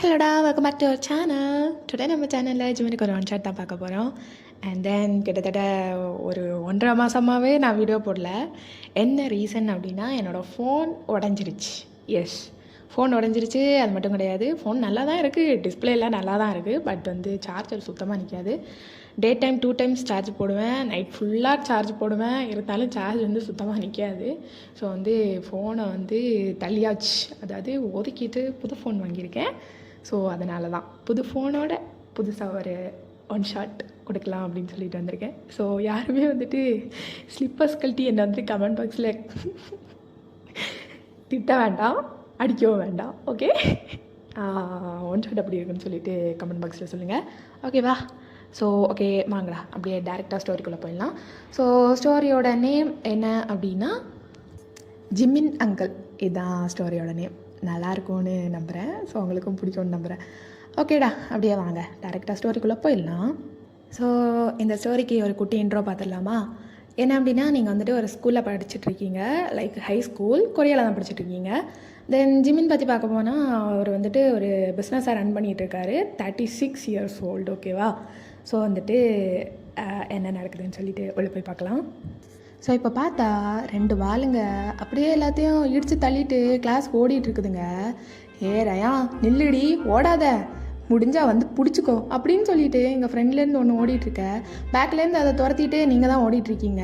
ஹலோடா, welcome back to our channel. Today நம்ம சேனலில் ஜிம்மினுக்கு ஒரு ஒன் ஷாட் தான் பார்க்க போகிறோம். அண்ட் தென் கிட்டத்தட்ட ஒரு 1.5 மாதமாகவே நான் வீடியோ போடல. என்ன ரீசன் அப்படின்னா, என்னோடய ஃபோன் உடஞ்சிருச்சு. எஸ், ஃபோன் உடஞ்சிருச்சு. அது மட்டும் கிடையாது, ஃபோன் நல்லா தான் இருக்குது, டிஸ்பிளேலாம் நல்லா தான் இருக்குது. பட் சார்ஜர் சுத்தமாக நிற்காது. டே டைம் 2 டைம்ஸ் சார்ஜ் போடுவேன், நைட் ஃபுல்லாக சார்ஜ் போடுவேன். இருந்தாலும் சார்ஜ் சுத்தமாக நிற்காது. ஸோ ஃபோனை தள்ளியாச்சு, அதாவது ஒதுக்கிட்டு புது ஃபோன் வாங்கியிருக்கேன். ஸோ அதனால தான் புது ஃபோனோட புதுசாக ஒரு ஒன் ஷாட் கொடுக்கலாம் அப்படின்னு சொல்லிட்டு வந்திருக்கேன். ஸோ யாருமே ஸ்லிப்பர்ஸ் கழட்டி என்னை கமெண்ட் பாக்ஸில் திட்ட வேண்டாம், அடிக்கவும் வேண்டாம். ஓகே, ஒன் ஷாட் அப்படி இருக்குன்னு சொல்லிட்டு கமெண்ட் பாக்ஸில் சொல்லுங்கள். ஓகேவா? ஸோ ஓகே, வாங்கடா அப்படியே டேரெக்டாக ஸ்டோரிக்குள்ளே போயிடலாம். ஸோ ஸ்டோரியோட நேம் என்ன அப்படின்னா, ஜிம்மின் அங்கிள். இதுதான் ஸ்டோரியோட நேம். நல்லா இருக்கும்னு நம்புகிறேன். ஸோ உங்களுக்கும் பிடிக்கும்னு நம்புகிறேன். ஓகேடா, அப்படியே வாங்க டேரெக்டாக ஸ்டோரிக்குள்ளே போயிடலாம். ஸோ இந்த ஸ்டோரிக்கு ஒரு குட்டி இன்ட்ரோ பார்த்துடலாமா? என்ன அப்படின்னா, நீங்கள் ஒரு ஸ்கூலில் படிச்சுட்ருக்கீங்க, லைக் ஹை ஸ்கூல், கொரியாவில் தான் படிச்சுட்ருக்கீங்க. தென் ஜிம்மின் பற்றி பார்க்க போனால், அவர் ஒரு பிஸ்னஸாக ரன் பண்ணிகிட்ருக்காரு. 36 years old. ஓகேவா? ஸோ என்ன நடக்குதுன்னு சொல்லிட்டு உள்ள போய் பார்க்கலாம். ஸோ இப்போ பார்த்தா 2 வாளுங்க அப்படியே எல்லாத்தையும் இடித்து தள்ளிட்டு கிளாஸ் ஓடிட்டுருக்குதுங்க. ஏ ரயா, நில்லுடி, ஓடாத, முடிஞ்சால் பிடிச்சிக்கோ அப்படின்னு சொல்லிட்டு எங்கள் ஃப்ரெண்ட்லேருந்து ஒன்று ஓடிட்டுருக்க, பேக்லேருந்து அதை துரத்திட்டு நீங்கள் தான் ஓடிட்டுருக்கீங்க.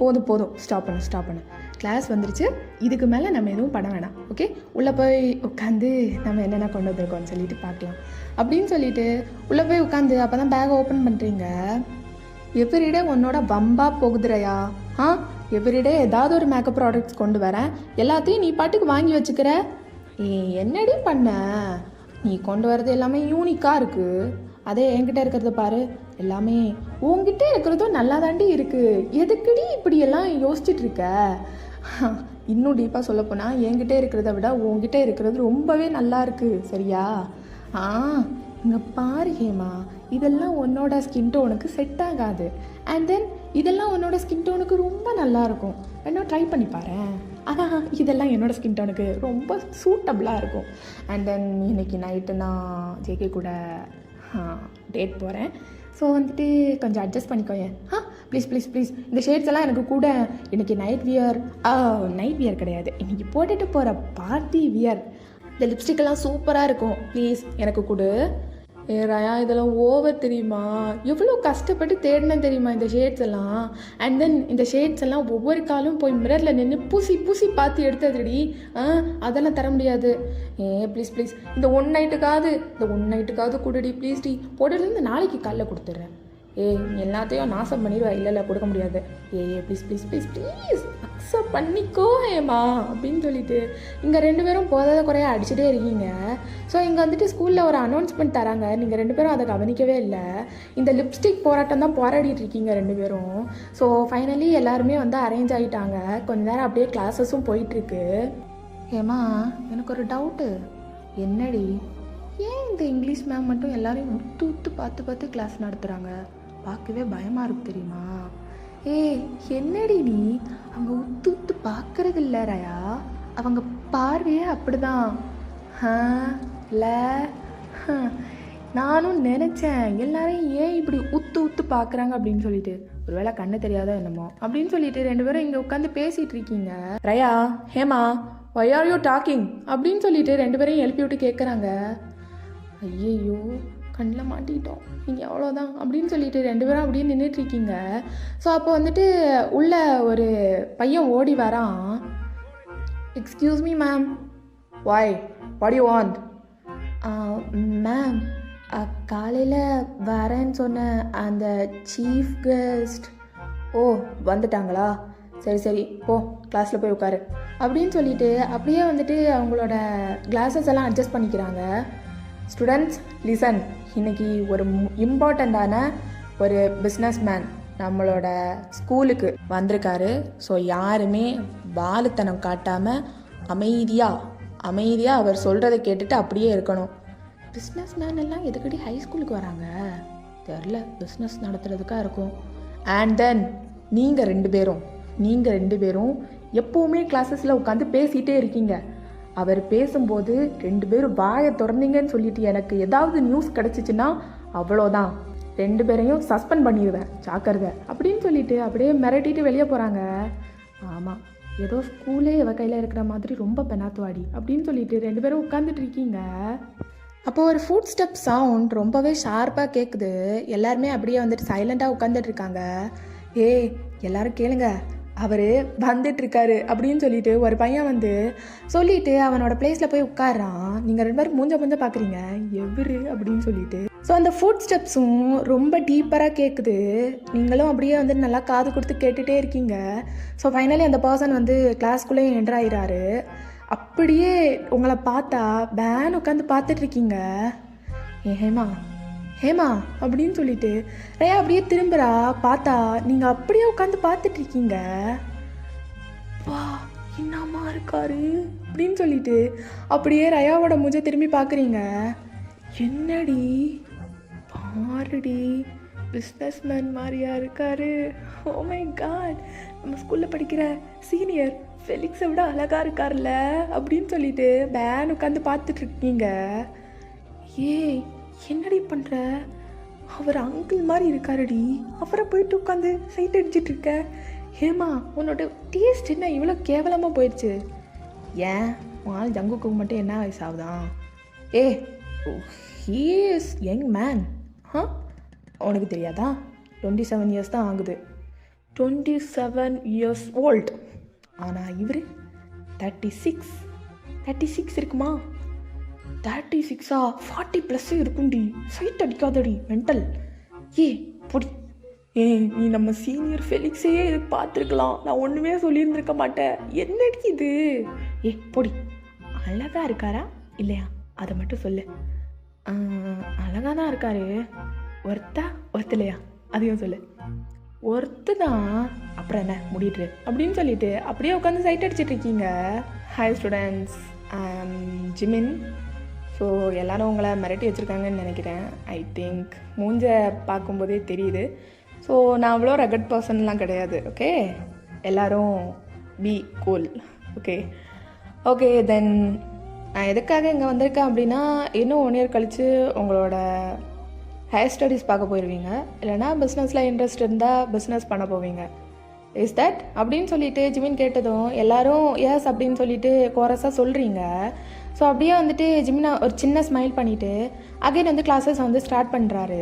போதும், ஸ்டாப் பண்ணு. கிளாஸ் வந்துருச்சு, இதுக்கு மேலே நம்ம எதுவும் பண்ண வேணாம். ஓகே, உள்ளே போய் உட்காந்து நம்ம என்னென்ன கொண்டு வந்திருக்கோம்னு சொல்லிட்டு பார்க்கலாம் அப்படின்னு சொல்லிட்டு உள்ளே போய் உட்காந்து அப்போ தான் பேக்கை ஓப்பன் பண்ணுறீங்க. எவ்ரிடே உன்னோட வம்பாக போகுதுறையா? எவ்ரிடே ஏதாவது ஒரு மேக்கப் ப்ராடக்ட்ஸ் கொண்டு வரேன், எல்லாத்தையும் நீ பாட்டுக்கு வாங்கி வச்சுக்கிற. என்னடி பண்ண? நீ கொண்டு வரது எல்லாமே யூனிக்காக இருக்குது. அதே என்கிட்ட இருக்கிறத பாரு, எல்லாமே உங்ககிட்ட இருக்கிறதும் நல்லா தாண்டி இருக்குது. எதுக்குடி இப்படியெல்லாம் யோசிச்சுட்ருக்க? இன்னும் டீப்பாக சொல்லப்போனால், என்கிட்ட இருக்கிறத விட உங்ககிட்ட இருக்கிறது ரொம்பவே நல்லா இருக்குது. சரியா? இங்கே பாரு ஹேமா, இதெல்லாம் உன்னோட ஸ்கின் டோனுக்கு செட் ஆகாது. அண்ட் தென் இதெல்லாம் உன்னோட ஸ்கின் டோனுக்கு ரொம்ப நல்லாயிருக்கும். வேணா ட்ரை பண்ணி பாரு. ஆனால் இதெல்லாம் என்னோடய ஸ்கின் டோனுக்கு ரொம்ப சூட்டபுளாக இருக்கும். அண்ட் தென் இன்னைக்கு நைட்டு நான் ஜேகே கூட டேட் போகிறேன். ஸோ கொஞ்சம் அட்ஜஸ்ட் பண்ணிக்கோங்க. ப்ளீஸ் இந்த ஷேட்ஸ் எல்லாம் எனக்கு கூட. இன்றைக்கி நைட் வியர் கிடையாது, இன்றைக்கி போட்டுட்டு போகிற பார்ட்டி வியர். இந்த லிப்ஸ்டிக்கெல்லாம் சூப்பராக இருக்கும், ப்ளீஸ் எனக்கு கொடு. ரயா, இதெல்லாம் ஓவர் தெரியுமா? எவ்வளோ கஷ்டப்பட்டு தேடினேன் தெரியுமா இந்த ஷேட்ஸ் எல்லாம். அண்ட் தென் இந்த ஷேட்ஸ் எல்லாம் ஒவ்வொரு காலும் போய் மிரரில் நின்று பூசி பார்த்து எடுத்ததுடி. அதெல்லாம் தர முடியாது. ப்ளீஸ் இந்த ஒன் நைட்டுக்காவது கொடுடி ப்ளீஸ் டி. போட்டுலேருந்து நாளைக்கு காலைல கொடுத்துட்றேன். எல்லாத்தையும் நாசம் பண்ணிடுவா. இல்லை கொடுக்க முடியாது. ப்ளீஸ் அக்செப்ட் பண்ணிக்கோ ஹேமா அப்படின்னு சொல்லிட்டு இங்கே 2 பேரும் போதாத குறையாக அடிச்சுட்டே இருக்கீங்க. ஸோ இங்கே ஸ்கூலில் ஒரு அனௌன்ஸ்மெண்ட் தராங்க, நீங்கள் 2 பேரும் அதை கவனிக்கவே இல்லை. இந்த லிப்ஸ்டிக் போராட்டம் தான் போராடிட்டு இருக்கீங்க 2 பேரும். ஸோ ஃபைனலி எல்லாருமே அரேஞ்ச் ஆகிட்டாங்க. கொஞ்ச நேரம் அப்படியே கிளாஸஸும் போயிட்டுருக்கு. ஹேமா, எனக்கு ஒரு டவுட்டு. என்னடி? ஏன் இந்த இங்கிலீஷ் மேம் மட்டும் எல்லாரையும் உத்து பார்த்து கிளாஸ் நடத்துகிறாங்க? பார்க்கவே பயமாக இருக்கு தெரியுமா? என்னடி நீ? அவங்க உத்து பார்க்கறது இல்லை ரயா, அவங்க பார்வையே அப்படிதான். இல்லை, நானும் நினச்சேன் எல்லாரையும் ஏன் இப்படி உத்து பார்க்குறாங்க அப்படின்னு சொல்லிட்டு. ஒருவேளை கண்ணு தெரியாதோ என்னமோ அப்படின்னு சொல்லிட்டு 2 பேரும் இங்கே உட்காந்து பேசிகிட்டு இருக்கீங்க. Raya, Hema, why are you talking அப்படின்னு சொல்லிட்டு 2 பேரையும் எழுப்பி விட்டு கேட்குறாங்க. ஐயையோ, கண்ணில் மாட்டிட்டோம், நீங்கள் அவ்வளோதான் அப்படின்னு சொல்லிட்டு 2 பேரும் அப்படியே நின்றுட்டுருக்கீங்க. ஸோ அப்போ உள்ள ஒரு பையன் ஓடி வரான். Excuse me ma'am. What you want? Ma'am, காலையில் வரேன்னு சொன்ன அந்த சீஃப் கெஸ்ட். வந்துட்டாங்களா? சரி போ, கிளாஸில் போய் உட்காரு அப்படின்னு சொல்லிட்டு அப்படியே அவங்களோட கிளாஸஸ் எல்லாம் அட்ஜஸ்ட் பண்ணிக்கிறாங்க. ஸ்டூடெண்ட்ஸ் லிசன், இன்றைக்கி ஒரு இம்பார்ட்டண்ட்டான ஒரு பிஸ்னஸ் மேன் நம்மளோட ஸ்கூலுக்கு வந்திருக்காரு. ஸோ யாருமே வாலுத்தனம் காட்டாமல் அமைதியாக அவர் சொல்கிறத கேட்டுட்டு அப்படியே இருக்கணும். பிஸ்னஸ் மேன் எல்லாம் எதுக்கடி ஹை ஸ்கூலுக்கு வராங்க? தெரில, பிஸ்னஸ் நடத்துறதுக்காக இருக்கும். அண்ட் தென் நீங்கள் ரெண்டு பேரும் எப்போவுமே கிளாஸஸில் உட்காந்து பேசிகிட்டே இருக்கீங்க. அவர் பேசும்போது 2 பேரும் வாயை திறந்தீங்கன்னு சொல்லிட்டு எனக்கு ஏதாவது நியூஸ் கிடச்சிச்சின்னா அவ்வளோதான், 2 பேரையும் சஸ்பெண்ட் பண்ணிடுவேன், ஜாக்கிரதை அப்படின்னு சொல்லிட்டு அப்படியே மிரட்டிட்டு வெளியே போகிறாங்க. ஆமாம், ஏதோ ஸ்கூலே இவ கையில் இருக்கிற மாதிரி ரொம்ப பெனாத்துவாடி அப்படின்னு சொல்லிட்டு 2 பேரும் உட்காந்துட்டு இருக்கீங்க. அப்போது ஒரு ஃபுட் ஸ்டெப் சவுண்ட் ரொம்பவே ஷார்ப்பாக கேட்குது. எல்லாருமே அப்படியே வந்துட்டு சைலண்ட்டாக உட்காந்துட்டு இருக்காங்க. எல்லாரும் கேளுங்க, அவர் வந்துட்டுருக்காரு அப்படின்னு சொல்லிட்டு ஒரு பையன் வந்து சொல்லிட்டு அவனோட பிளேஸில் போய் உட்காரான். நீங்கள் 2 பேரும் மூஞ்ச பார்க்குறீங்க, எவரு அப்படின்னு சொல்லிட்டு. ஸோ அந்த ஃபுட் ஸ்டெப்ஸும் ரொம்ப டீப்பராக கேட்குது. நீங்களும் அப்படியே வந்து நல்லா காது கொடுத்து கேட்டுகிட்டே இருக்கீங்க. ஸோ ஃபைனலி அந்த பர்சன் வந்து கிளாஸ்க்குள்ளேயே என்டர் ஆகிறாரு. அப்படியே உங்களை பார்த்தா பேன் உட்காந்து பார்த்துட்ருக்கீங்க. ஹேமா அப்படின்னு சொல்லிட்டு ரயா அப்படியே திரும்புகிறா. பார்த்தா நீங்கள் அப்படியே உட்காந்து பார்த்துட்ருக்கீங்க. வா, என்னம்மா இருக்காரு அப்படின்னு சொல்லிட்டு அப்படியே ரயாவோட மூஞ்ச திரும்பி பார்க்குறீங்க. என்னடி பாருடி, பிஸ்னஸ் மேன் மாதிரியா இருக்காரு. ஓ மை காட், நம்ம ஸ்கூலில் படிக்கிற சீனியர் ஃபெலிக்ஸை விட அழகாக இருக்கார்ல அப்படின்னு சொல்லிட்டு பேன் உட்காந்து பார்த்துட்ருக்கீங்க. என்னடி பண்ணுற, அவர் அங்கிள் மாதிரி இருக்காருடி, அவரை போயிட்டு உட்காந்து சைட் அடிச்சிட்டு இருக்க. ஹேமா, உன்னோட டேஸ்ட் என்ன இவ்வளோ கேவலமாக போயிடுச்சு? ஏன் உன் ஜங்குக்கு மட்டும் என்ன வயசு ஆகுதான்? He is young man. உனக்கு தெரியாதா? 27 இயர்ஸ் தான் ஆகுது. 27 இயர்ஸ் ஓல்ட். ஆனால் இவர் 36 இருக்குமா? 36ஆ? 40+ இருக்குண்டி. சைட் அடிக்காதடி மென்டல். பொடி. நீ நம்ம சீனியர் ஃபெலிக்ஸே இதுக்கு பார்த்துருக்கலாம், நான் ஒன்றுமே சொல்லியிருந்துருக்க மாட்டேன். என்னடி இது? பொடி. அழகாக இருக்காரா இல்லையா அதை மட்டும் சொல்லு. அழகாக தான் இருக்காரு. ஒருத்தலையா அதையும் சொல்லு. ஒருத்து தான். அப்புறம் என்ன முடிட்டு அப்படின்னு சொல்லிட்டு அப்படியே உட்காந்து சைட் அடிச்சிட்டு இருக்கீங்க. Hi students, Jimin. ஸோ எல்லோரும் உங்களை மிரட்டி வச்சுருக்காங்கன்னு நினைக்கிறேன். ஐ திங்க் மூஞ்ச பார்க்கும்போதே தெரியுது. ஸோ நான் அவ்வளோ ரகட் பர்சன்லாம் கிடையாது. ஓகே, எல்லோரும் பி கூல். ஓகே தென் நான் எதுக்காக இங்கே வந்திருக்கேன் அப்படின்னா, இன்னும் 1 இயர் கழித்து உங்களோட ஹையர் ஸ்டடீஸ் பார்க்க போயிடுவீங்க. இல்லைனா பிஸ்னஸில் இன்ட்ரெஸ்ட் இருந்தால் பிஸ்னஸ் பண்ண போவீங்க. இஸ் தட் அப்படின்னு சொல்லிட்டு ஜிமின் கேட்டதும் எல்லோரும் எஸ் அப்படின்னு சொல்லிட்டு கோரஸாக சொல்கிறீங்க. ஸோ அப்படியே வந்துட்டு ஜிமினா ஒரு சின்ன ஸ்மைல் பண்ணிவிட்டு அகைன் வந்து கிளாஸஸ் வந்து ஸ்டார்ட் பண்ணுறாரு.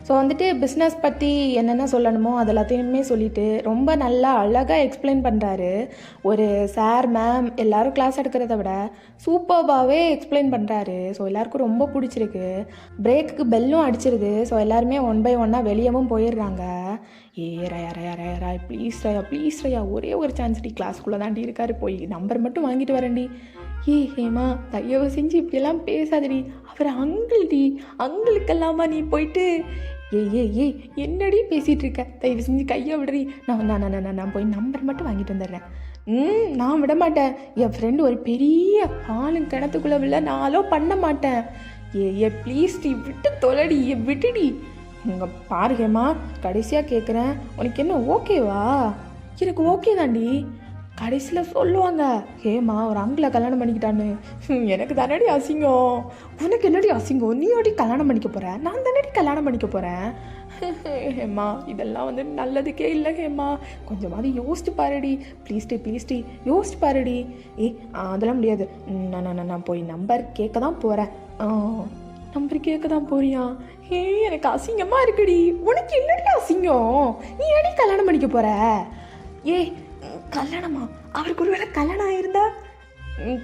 ஸோ வந்துட்டு பிஸ்னஸ் பற்றி என்னென்ன சொல்லணுமோ அது எல்லாத்தையுமே சொல்லிவிட்டு ரொம்ப நல்லா அழகாக எக்ஸ்பிளைன் பண்ணுறாரு. ஒரு சார் மேம் எல்லோரும் கிளாஸ் எடுக்கிறத விட சூப்பர்பாகவே எக்ஸ்பிளைன் பண்ணுறாரு. ஸோ எல்லாருக்கும் ரொம்ப பிடிச்சிருக்கு. பிரேக்குக்கு பெல்லும் அடிச்சிருது. ஸோ எல்லாருமே 1 by 1 வெளியவும் போயிடுறாங்க. ரயா ப்ளீஸ் ரயா ஒரே ஒரு சான்ஸ் டி, கிளாஸ்க்குள்ளே தாண்டி இருக்காரு, போய் நம்பர் மட்டும் வாங்கிட்டு வரேன்டி. ஹேமா தயவு செஞ்சு இப்படியெல்லாம் பேசாதடி, அவர் அங்கிள்டி, அங்கிளுக்கெல்லாமா நீ போயிட்டு என்னடி பேசிகிட்டு இருக்க, தயவு செஞ்சு கையை விடுறி, நான் போய் நம்பர் மட்டும் வாங்கிட்டு வந்துடுறேன். நான் விட மாட்டேன். என் ஃப்ரெண்டு ஒரு பெரிய ஆளுங்க கிணத்துக்குள்ளே வில்ல, நான் அலோ பண்ண மாட்டேன். ப்ளீஸ் டி, விட்டு தொலைடி, விட்டுடி. இங்கே பாருங்கம்மா, கடைசியாக கேட்குறேன், உனக்கு என்ன ஓகேவா? எனக்கு ஓகே தாண்டி. கடைசியில் சொல்லுவாங்க, ஹேமா ஒரு அங்கிளை கல்யாணம் பண்ணிக்கிட்டான்னு. எனக்கு தானடி அசிங்கம். உனக்கு என்னடி அசிங்கம்? நீ ஓடி கல்யாணம் பண்ணிக்க போகிற, நான் தானடி கல்யாணம் பண்ணிக்க போகிறேன். ஹேமா இதெல்லாம் வந்து நல்லதுக்கே இல்லை ஹேமா, கொஞ்சமாவது யோசிச்சு பாருடி, ப்ளீஸ்டி யோசிச்சு பாருடி. அதெல்லாம் முடியாது. நான் போய் நம்பர் கேட்க தான் போகிறேன். நம்பர் கேட்க தான் போறியா? எனக்கு அசிங்கமாக இருக்குடி. உனக்கு என்னடி அசிங்கம்? நீ ஏடி கல்யாணம் பண்ணிக்க போகிற? கல்யாணமா? அவருக்கு ஒரு வேளை கல்யாணம் ஆயிருந்தா?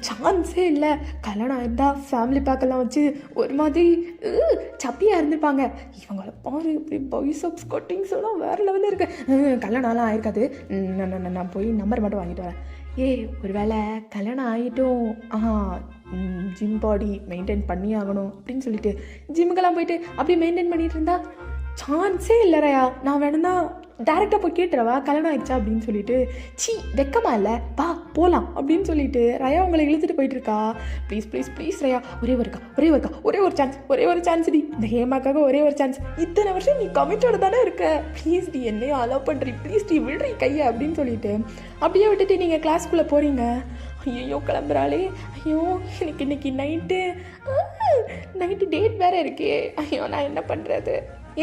சான்ஸே இல்லை. கல்யாணம் ஆயிருந்தா ஃபேமிலி பேக்கெல்லாம் வச்சு ஒரு மாதிரி சப்பியாக இருந்திருப்பாங்க. இவங்களை பாரு, இப்படி பைசப்ஸ் கட்டிங்ஸ் எல்லாம் வேறு லெவலில் இருக்கு. கல்யாணம்லாம் ஆயிருக்காது. நான் போய் நம்பர் மட்டும் வாங்கிட்டு வரேன். ஒரு வேளை கல்யாணம் ஆகிட்டும், ஜிம் பாடி மெயின்டைன் பண்ணி ஆகணும் அப்படின்னு சொல்லிட்டு ஜிம்முக்கெல்லாம் போயிட்டு அப்படி மெயின்டைன் பண்ணிகிட்டு இருந்தா சான்ஸே இல்லை ரயா. நான் வேணும்னா டேரெக்டாக போய் கேட்டுறவா கல்யாணம் ஆயிடுச்சா அப்படின்னு சொல்லிட்டு. வெக்கமா இல்லை, வா போகலாம் அப்படின்னு சொல்லிட்டு ரயா உங்களை இழுத்துட்டு போயிட்டுருக்கா. ப்ளீஸ் ரயா, ஒரே ஒரு சான்ஸ் டி, இந்த ஹேமாக்காக ஒரே ஒரு சான்ஸ். இத்தனை வருஷம் நீ கமிட்டோட தானே இருக்க, ப்ளீஸ் டி என்னையும் அலோவ் பண்ணுறி, ப்ளீஸ் டி விடுறி கையை அப்படின்னு சொல்லிட்டு அப்படியே விட்டுட்டு நீங்கள் கிளாஸ்க்குள்ளே போகிறீங்க. ஐயோ கிளம்புறாளே, ஐயோ எனக்கு இன்னைக்கு நைட்டு டேட் வேறு இருக்கே, ஐயோ நான் என்ன பண்ணுறது,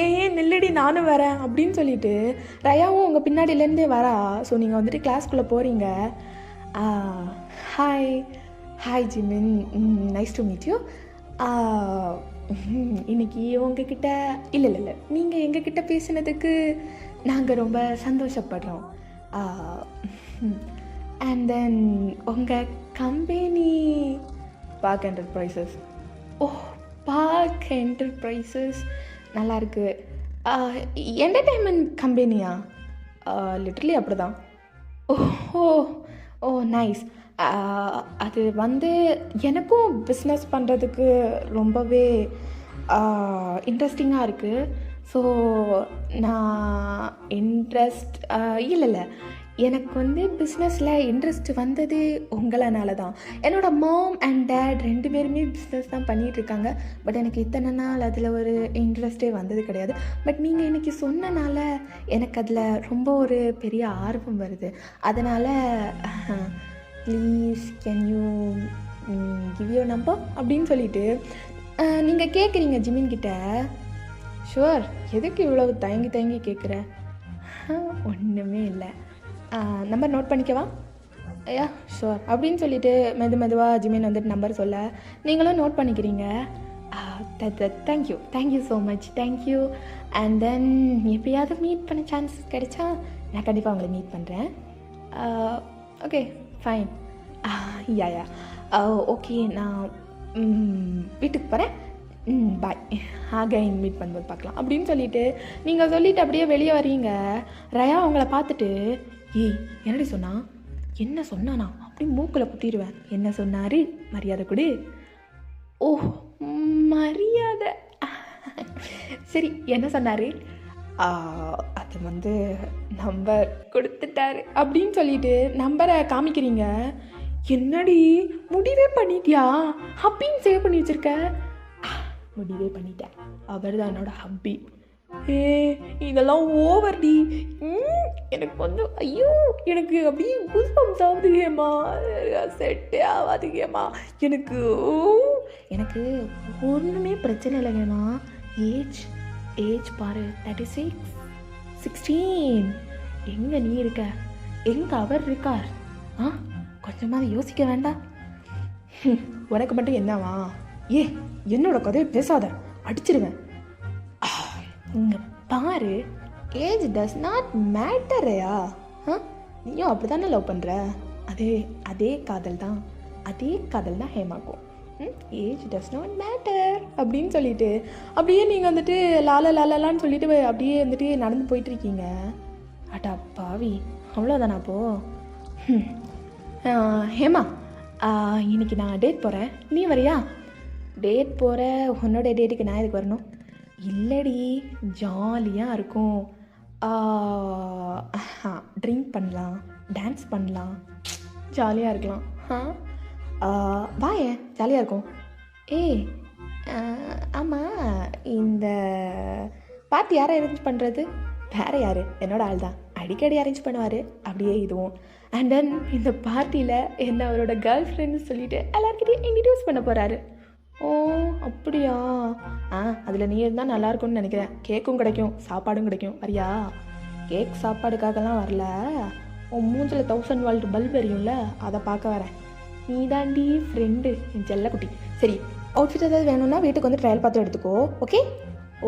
ஏன் நில்லடி நானும் வரேன் அப்படின்னு சொல்லிட்டு ரயாவும் உங்கள் பின்னாடியிலேருந்தே வரா. ஸோ நீங்கள் வந்துட்டு கிளாஸ்க்குள்ளே போகிறீங்க. Hi hi Jimin, nice to meet you. இன்னைக்கு உங்ககிட்ட இல்லை நீங்கள் எங்ககிட்ட பேசினதுக்கு நாங்கள் ரொம்ப சந்தோஷப்படுறோம். அண்ட் தென் உங்கள் கம்பெனி பார்க் என்டர்பிரைசஸ். ஓ, பார்க் என்டர்பிரைசஸ் நல்லாயிருக்கு. என்டர்டெயின்மெண்ட் கம்பெனியா? லிட்ரலி அப்படி தான். ஓ ஓ நைஸ். அது வந்து எனக்கும் பிஸ்னஸ் பண்ணுறதுக்கு ரொம்பவே இன்ட்ரெஸ்டிங்காக இருக்குது. ஸோ நான் இல்லை எனக்கு வந்து பிஸ்னஸில் இன்ட்ரெஸ்ட் வந்தது உங்களானால தான். என்னோடய மாம் அண்ட் டேட் 2 பேருமே பிஸ்னஸ் தான் பண்ணிகிட்ருக்காங்க. பட் எனக்கு இத்தனை நாள் அதில் ஒரு இன்ட்ரெஸ்ட்டே வந்தது கிடையாது. பட் நீங்கள் இன்றைக்கி சொன்னனால எனக்கு அதில் ரொம்ப ஒரு பெரிய ஆர்வம் வருது. அதனால் please can you give your number அப்படின்னு சொல்லிட்டு நீங்கள் கேட்குறீங்க ஜிமின்கிட்ட. ஷுவர், எதுக்கு இவ்வளவு தயங்கி கேட்குற? ஒன்றுமே இல்லை, நம்பர் நோட் பண்ணிக்கவா? ஐயா ஷுவர் அப்படின்னு சொல்லிட்டு மெதுவாக ஜிமின் வந்துட்டு நம்பர் சொல்ல நீங்களும் நோட் பண்ணிக்கிறீங்க. Thank you so much, thank you. And then எப்பயாவது மீட் பண்ண சான்ஸ் கிடைச்சா நான் கண்டிப்பாக உங்களை மீட் பண்ணுறேன். Okay fine. யா ஓகே, நான் வீட்டுக்கு போகிறேன். பாய், அகைன் மீட் பண்ணும்போது பார்க்கலாம் அப்படின்னு சொல்லிட்டு நீங்கள் சொல்லிவிட்டு அப்படியே வெளியே வரீங்க. ரயா அவங்கள பார்த்துட்டு, ஏய் என்னடி சொன்னா, என்ன சொன்னானா அப்படி மூக்கில் குத்திடுவேன். என்ன சொன்னார்? மரியாதை கொடு. ஓ மரியாதை, சரி என்ன சொன்னார்? அது வந்து நம்பர் கொடுத்துட்டாரு அப்படின்னு சொல்லிட்டு நம்பரை காமிக்கிறீங்க. என்னடி முடிவே பண்ணிட்டியா? ஹப்பின்னு சேவ் பண்ணி வச்சுருக்க? முடிவே பண்ணிட்டேன், அவர் தான் என்னோட ஹப்பி. இதெல்லாம் ஓவர்டி. எனக்கு கொஞ்சம் ஐயோ எனக்கு அப்படியே குஸ்பம்ஸ் ஆகுது ஏமா, செட்டே ஆகாது ஏமா. எனக்கு ஒன்றுமே பிரச்சனை இல்லைங்கம்மா. ஏஜ் பாரு, 36, 16. எங்கே நீ இருக்க, எங்கே அவர் இருக்கார்? கொஞ்சமாவது யோசிக்க வேண்டாம்? உனக்கு மட்டும் என்னவா? என்னோட கதையை பேசாத, அடிச்சிருவேன். இங்கே பாரு, ஏஜ் டஸ் நாட் மேட்டரையா? நீயும் அப்படி தானே லவ் பண்ணுற? அதே காதல் தான் ஹேமாக்கும். ஏஜ் டஸ் நாட் மேட்டர் அப்படின்னு சொல்லிட்டு அப்படியே நீங்கள் வந்துட்டு லாலான்னு சொல்லிட்டு அப்படியே வந்துட்டு நடந்து போயிட்டுருக்கீங்க. அட்டா பாவி, அவ்வளோதானா அப்போது? ஹேமா, இன்னைக்கு நான் டேட் போகிறேன், நீ வரியா? டேட் போகிற, உன்னோட டேட்டுக்கு நான் எதுக்கு வரணும்? இல்லடி, ஜாலியாக இருக்கும். ட்ரிங்க் பண்ணலாம், டான்ஸ் பண்ணலாம், ஜாலியாக இருக்கலாம். வாயே, ஜாலியாக இருக்கும். ஆமாம், இந்த பார்ட்டி யாரை அரேஞ்ச் பண்ணுறது? வேறு யார், என்னோட ஆள் தான், அடிக்கடி அரேஞ்ச் பண்ணுவார். அப்படியே இதுவும். அண்ட் தென் இந்த பார்ட்டியில் என்ன அவரோட கேர்ள் ஃப்ரெண்டுன்னு சொல்லிவிட்டு எல்லாருக்கிட்டையும் இன்ட்ரடியூஸ் பண்ண போகிறாரு. ஓ அப்படியா? அதில் நீ இருந்தால் நல்லாயிருக்கும்னு நினைக்கிறேன். கேக்கும் கிடைக்கும், சாப்பாடும் கிடைக்கும். வரியா? கேக் சாப்பாடுக்காகலாம் வரல, உன் மூஞ்சில் 1000 வால்ட் பல்ப் எரியும்ல, அதை பார்க்க வரேன். நீ தாண்டி ஃப்ரெண்டு, என் செல்லக்குட்டி. சரி, அவுட்ஃபிட் ஏதாவது வேணும்னா வீட்டுக்கு வந்து ட்ரையல் பார்த்து எடுத்துக்கோ. Okay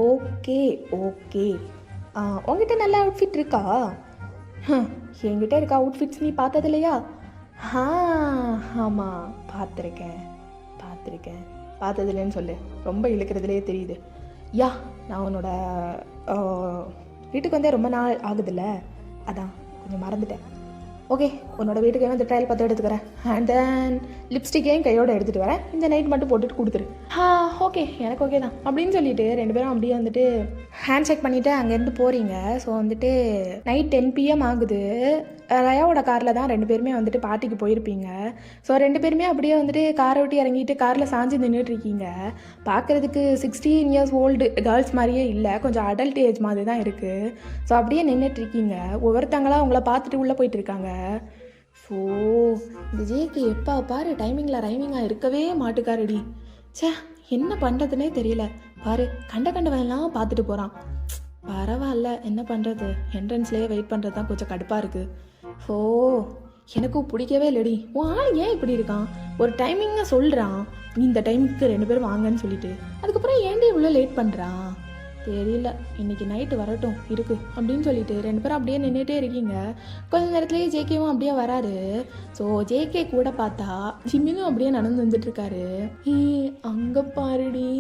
okay okay. உங்ககிட்ட நல்ல அவுட்ஃபிட் இருக்கா? என்கிட்ட இருக்கா அவுட்ஃபிட்ஸ், நீ பார்த்தது இல்லையா? ஆமாம் பார்த்துருக்கேன். பார்த்ததில்லைன்னு சொல்லு, ரொம்ப இழுக்கிறதுலே தெரியுது. நான் உன்னோட வீட்டுக்கு வந்தே ரொம்ப நாள் ஆகுதுல்ல, அதான் கொஞ்சம் மறந்துட்டேன். ஓகே, உன்னோட வீட்டுக்கு வந்து ட்ரையல் பார்த்து எடுத்துக்கிறேன். அண்ட் தென் லிப்ஸ்டிக்கையும் கையோடு எடுத்துகிட்டு வரேன். இந்த நைட் மட்டும் போட்டுட்டு கொடுத்துரு. ஓகே, எனக்கு ஓகே தான் அப்படின்னு சொல்லிட்டு 2 பேரும் அப்படியே வந்துட்டு ஹேண்ட் ஷேக் பண்ணிவிட்டு அங்கேருந்து போகிறீங்க. ஸோ வந்துட்டு நைட் 10 PM ஆகுது. ரயாவோட காரில் தான் 2 பேருமே வந்துட்டு பார்ட்டிக்கு போயிருப்பீங்க. ஸோ 2 பேருமே அப்படியே வந்துட்டு காரை விட்டு இறங்கிட்டு காரில் சாஞ்சு நின்றுட்டுருக்கீங்க. பார்க்குறதுக்கு 16 years ஓல்டு கேர்ள்ஸ் மாதிரியே இல்லை, கொஞ்சம் அடல்ட் ஏஜ் மாதிரி தான் இருக்குது. ஸோ அப்படியே நின்றுட்டுருக்கீங்க. ஒவ்வொருத்தங்களாம் உங்களை பார்த்துட்டு உள்ளே போயிட்டுருக்காங்க. ஸோ இந்த ஜேக்கு எப்போ பாரு டைமிங்கில் ரைமிங்காக இருக்கவே மாட்டுக்காரடி. ச்சே, என்ன பண்ணுறதுனே தெரியல. பாரு கண்டவெல்லாம் பார்த்துட்டு போகிறான். பரவாயில்ல, என்ன பண்ணுறது, என்ட்ரன்ஸ்லேயே வெயிட் பண்ணுறது தான் கொஞ்சம் கடுப்பாக இருக்குது. ஓ, எனக்கும் பிடிக்கவே இல்லடி. உன் ஆள் ஏன் இப்படி இருக்கான்? ஒரு டைமிங்கை சொல்கிறான், இந்த டைமுக்கு 2 பேரும் வாங்கன்னு சொல்லிட்டு, அதுக்கப்புறம் ஏன்டி இவ்வளோ லேட் பண்ணுறான் தெரியல. இன்றைக்கி நைட்டு வரட்டும் இருக்கு அப்படின்னு சொல்லிட்டு 2 பேரும் அப்படியே நின்றுட்டே இருக்கீங்க. கொஞ்ச நேரத்துலேயே ஜேகேவும் அப்படியே வராரு. ஸோ ஜேகே கூட பார்த்தா ஜிம்மினும் அப்படியே நடந்து வந்துட்டுருக்காரு. அங்கே பாருடி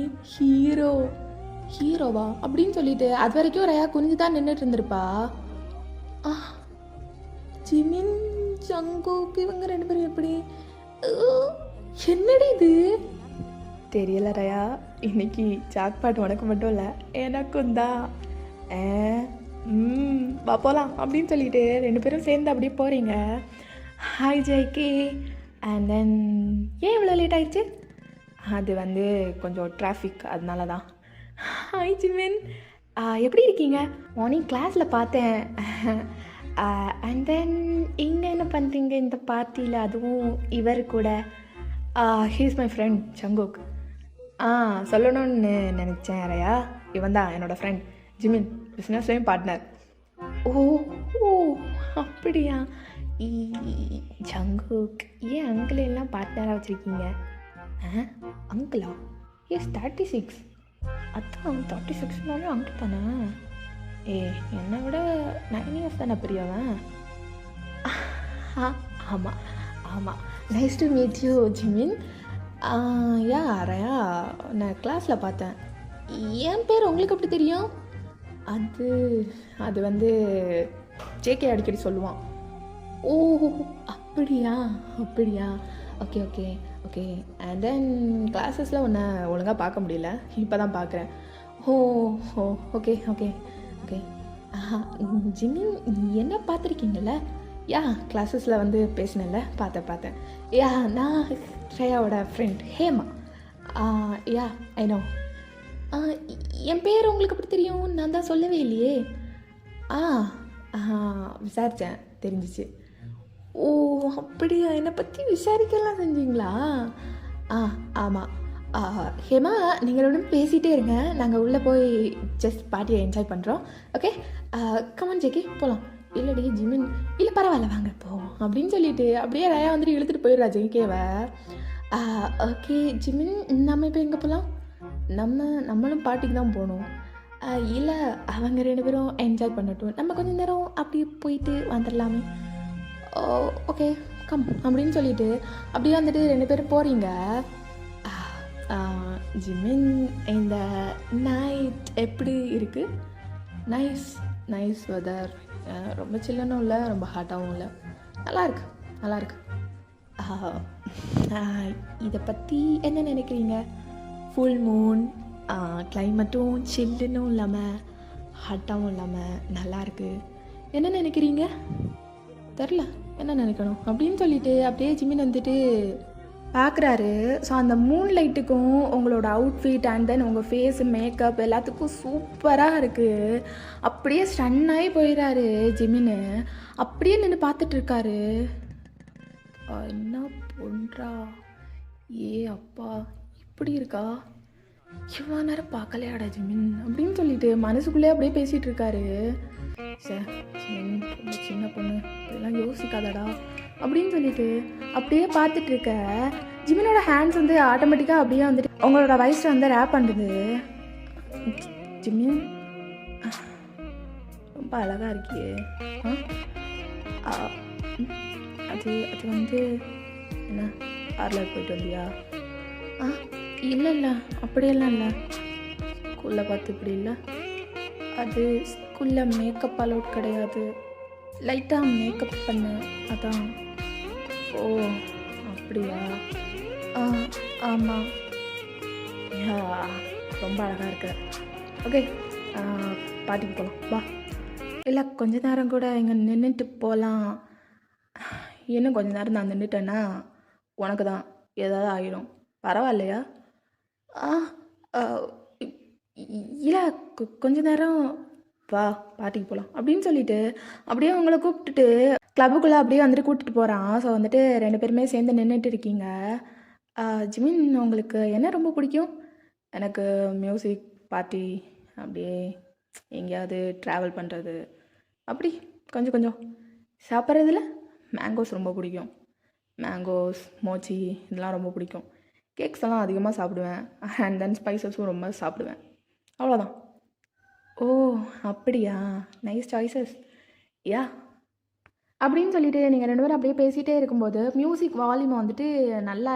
ஹீரோவா அப்படின்னு சொல்லிட்டு அது வரைக்கும் ரயா குனிஞ்சு தான் நின்றுட்டு இருந்திருப்பா. ஜிமின் ஜங்குக் இவங்க 2 பேரும் எப்படி? என்னடி இது தெரியல ரயா. இன்னைக்கு ஜாக்பாட் உனக்கு மட்டும் இல்லை எனக்கும் தான். வா போகலாம் அப்படின்னு சொல்லிட்டு 2 பேரும் சேர்ந்து அப்படியே போகிறீங்க. ஹாய் ஜெய்கே. அண்ட் தென் ஏன் இவ்வளோ லேட் ஆயிடுச்சு? அது வந்து கொஞ்சம் டிராஃபிக், அதனால தான். ஹாய் ஜிமின், எப்படி இருக்கீங்க? மார்னிங் கிளாஸில் பார்த்தேன். அண்ட் தென் இங்கே என்ன பண்ணுறீங்க இந்த பார்ட்டியில், அதுவும் இவர் கூட? He's my friend Jungkook. சொல்லணும்னு நினச்சேன் ரயா. இவன் தான் என்னோடய ஃப்ரெண்ட் ஜிமின், பிஸ்னஸ்லேயும் பார்ட்னர். ஓ அப்படியா? ஜங்குக், ஏன் அங்கிள் எல்லாம் பார்ட்னராக வச்சுருக்கீங்க? அங்கிளா? எஸ் 36. அதான் 36நாலே அங்கிள் தானே. என்னை விட 9 இயர்ஸ் தானே பெரியவன். ஆமாம். Nice to meet you Jimin. Raya, நான் கிளாஸில் பார்த்தேன். என் பேர் உங்களுக்கு எப்படி தெரியும்? அது வந்து ஜேகே அடிக்கடி சொல்லுவான். ஓ அப்படியா. ஓகே. அண்ட் தென் கிளாஸஸில் ஒன்றை ஒழுங்காக பார்க்க முடியல, இப்போ தான் பார்க்குறேன். ஓகே. ஜிமின், என்ன பார்த்துருக்கீங்கல்ல? கிளாஸஸில் வந்து பேசினேன்ல, பார்த்தேன். நான் ஸ்ரேயாவோட ஃப்ரெண்ட் ஹேமா. I know. என் பேர் உங்களுக்கு எப்படி தெரியும்? நான் தான் சொல்லவே இல்லையே. விசாரித்தேன், தெரிஞ்சிச்சு. ஓ அப்படியா, என்னை பற்றி விசாரிக்கலாம் செஞ்சீங்களா? ஆமாம். ஹேமா, நீங்கள் ஒன்றும் பேசிகிட்டே இருங்க, நாங்கள் உள்ளே போய் ஜஸ்ட் பார்ட்டியை என்ஜாய் பண்ணுறோம். ஓகே, கமான் ஜேகே போகலாம். இல்லடி ஜிமின், இல்லை பரவாயில்ல வாங்க போவோம் அப்படின்னு சொல்லிட்டு அப்படியே ரயா வந்துட்டு இழுத்துட்டு போயிடுறா ஜேகேவை. ஓகே ஜிமின், நம்ம இப்போ எங்கே போகலாம்? நம்மளும் பார்ட்டிக்கு தான் போகணும். இல்லை, அவங்க 2 பேரும் என்ஜாய் பண்ணட்டும், நம்ம கொஞ்சம் நேரம் அப்படியே போயிட்டு வந்துடலாமே. ஓகே கம் அப்படின்னு சொல்லிட்டு அப்படியே வந்துட்டு 2 பேரும் போகிறீங்க. ஜிமின், இந்த நைட் எப்படி இருக்குது? Nice weather. ரொம்ப சில்லுன்னும் இல்லை, ரொம்ப ஹாட்டாகவும் இல்லை, நல்லாயிருக்கு. இதை பற்றி என்ன நினைக்கிறீங்க? ஃபுல் மூன், கிளைமேட்டும் சில்லுன்னும் இல்லாமல் ஹாட்டாகவும் இல்லாமல் நல்லாயிருக்கு. என்ன நினைக்கிறீங்க? தெரில என்ன நினைக்கணும் அப்படின்னு சொல்லிட்டு அப்படியே ஜிமின் வந்துட்டு பார்க்குறாரு. ஸோ அந்த மூன் லைட்டுக்கும் உங்களோட அவுட்ஃபிட் அண்ட் தென் உங்கள் ஃபேஸு மேக்கப் எல்லாத்துக்கும் சூப்பராக இருக்குது. அப்படியே ஸ்டன்னாகி போயிடாரு ஜிமின்னு. அப்படியே நின்று பார்த்துட்ருக்காரு. என்ன பண்ணுறா? அப்பா இப்படி இருக்கா? இவ்வளோ நேரம் பார்க்கலையாடா ஜிமின் அப்படின்னு சொல்லிட்டு மனசுக்குள்ளே அப்படியே பேசிகிட்டு இருக்காரு. சார் ஜிமின் ரொம்ப சின்ன பொண்ணு, இப்படிலாம் யோசிக்காதடா அப்படின்னு சொல்லிட்டு அப்படியே பார்த்துட்ருக்க ஜிமினோட ஹேண்ட்ஸ் வந்து ஆட்டோமேட்டிக்காக அப்படியே வந்துட்டு உங்களோட வயசில் வந்து ரேப் பண்ணுறது. ஜிமின் ரொம்ப அழகாக இருக்கியே. அது வந்து என்ன பார்லர் போயிட்டு வந்தியா? இல்லை அப்படியெல்லாம் இல்லை, ஸ்கூலில் பார்த்து இப்படி இல்லை. அது ஸ்கூலில் மேக்கப் அலோட் கிடையாது, லைட்டாக மேக்கப் பண்ண அதான். ஓ அப்படியா? ஆமாம். ரொம்ப அழகாக இருக்க. ஓகே, பாட்டிக்கு போகலாம் வா. இல்லை கொஞ்ச நேரம் கூட இங்கே நின்றுட்டு போகலாம். இன்னும் கொஞ்ச நேரம் நான் நின்றுட்டேன்னா உனக்கு தான் ஏதாவது ஆகிடும், பரவாயில்லையா? இல்லை கொஞ்ச நேரம் வா, பாட்டிக்கு போகலாம் அப்படின்னு சொல்லிட்டு அப்படியே உங்களை கூப்பிட்டுட்டு கிளப்புக்குள்ளே அப்படியே வந்துட்டு கூட்டிகிட்டு போகிறான். ஸோ வந்துட்டு 2 பேருமே சேர்ந்து நின்றுட்டு இருக்கீங்க. ஜிமின் உங்களுக்கு என்ன ரொம்ப பிடிக்கும்? எனக்கு மியூசிக், பார்ட்டி, அப்படியே எங்கேயாவது ட்ராவல் பண்ணுறது, அப்படி கொஞ்சம் கொஞ்சம். சாப்பிட்றதுல மேங்கோஸ் ரொம்ப பிடிக்கும். மேங்கோஸ், மோச்சி இதெல்லாம் ரொம்ப பிடிக்கும். கேக்ஸ் எல்லாம் அதிகமாக சாப்பிடுவேன். அண்ட் தென் ஸ்பைசஸும் ரொம்ப சாப்பிடுவேன். அவ்வளோதான். ஓ அப்படியா, நைஸ் சாய்ஸஸ். யா அப்படின்னு சொல்லிட்டு நீங்கள் 2 பேரும் அப்படியே பேசிகிட்டே இருக்கும்போது மியூசிக் வால்யூமை வந்துட்டு நல்லா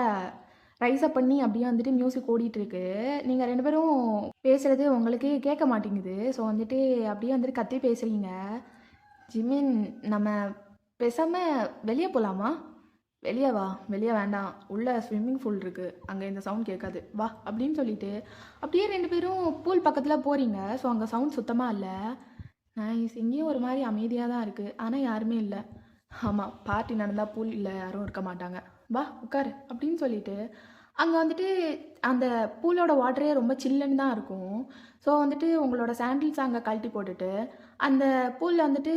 ரைஸ் அப் பண்ணி அப்படியே வந்துட்டு மியூசிக் ஓடிட்டுருக்கு. நீங்கள் 2 பேரும் பேசுகிறது உங்களுக்கு கேட்க மாட்டேங்குது. ஸோ வந்துட்டு அப்படியே வந்துட்டு கத்தி பேசுகிறீங்க. ஜிமின், நம்ம பேசாமல் வெளியே போகலாமா? வெளியே வா. வெளியே வேண்டாம், உள்ளே ஸ்விம்மிங் பூல் இருக்குது, அங்கே இந்த சவுண்ட் கேட்காது, வா அப்படின்னு சொல்லிட்டு அப்படியே 2 பேரும் பூல் பக்கத்தில் போகிறீங்க. ஸோ அங்கே சவுண்ட் சுத்தமாக இல்லை. நைஸ். இங்கேயும் ஒரு மாதிரி அமைதியாக தான் இருக்குது, ஆனால் யாருமே இல்லை. ஆமாம், பார்ட்டி நடந்தால் பூல் இல்லை, யாரும் இருக்க மாட்டாங்க, வா உட்காரு அப்படின்னு சொல்லிட்டு அங்கே வந்துட்டு அந்த பூலோட வாட்டரே ரொம்ப சில்லுன்னு தான் இருக்கும். ஸோ வந்துட்டு உங்களோட சாண்டில்ஸ் அங்கே கழட்டி போட்டுட்டு அந்த பூலில் வந்துட்டு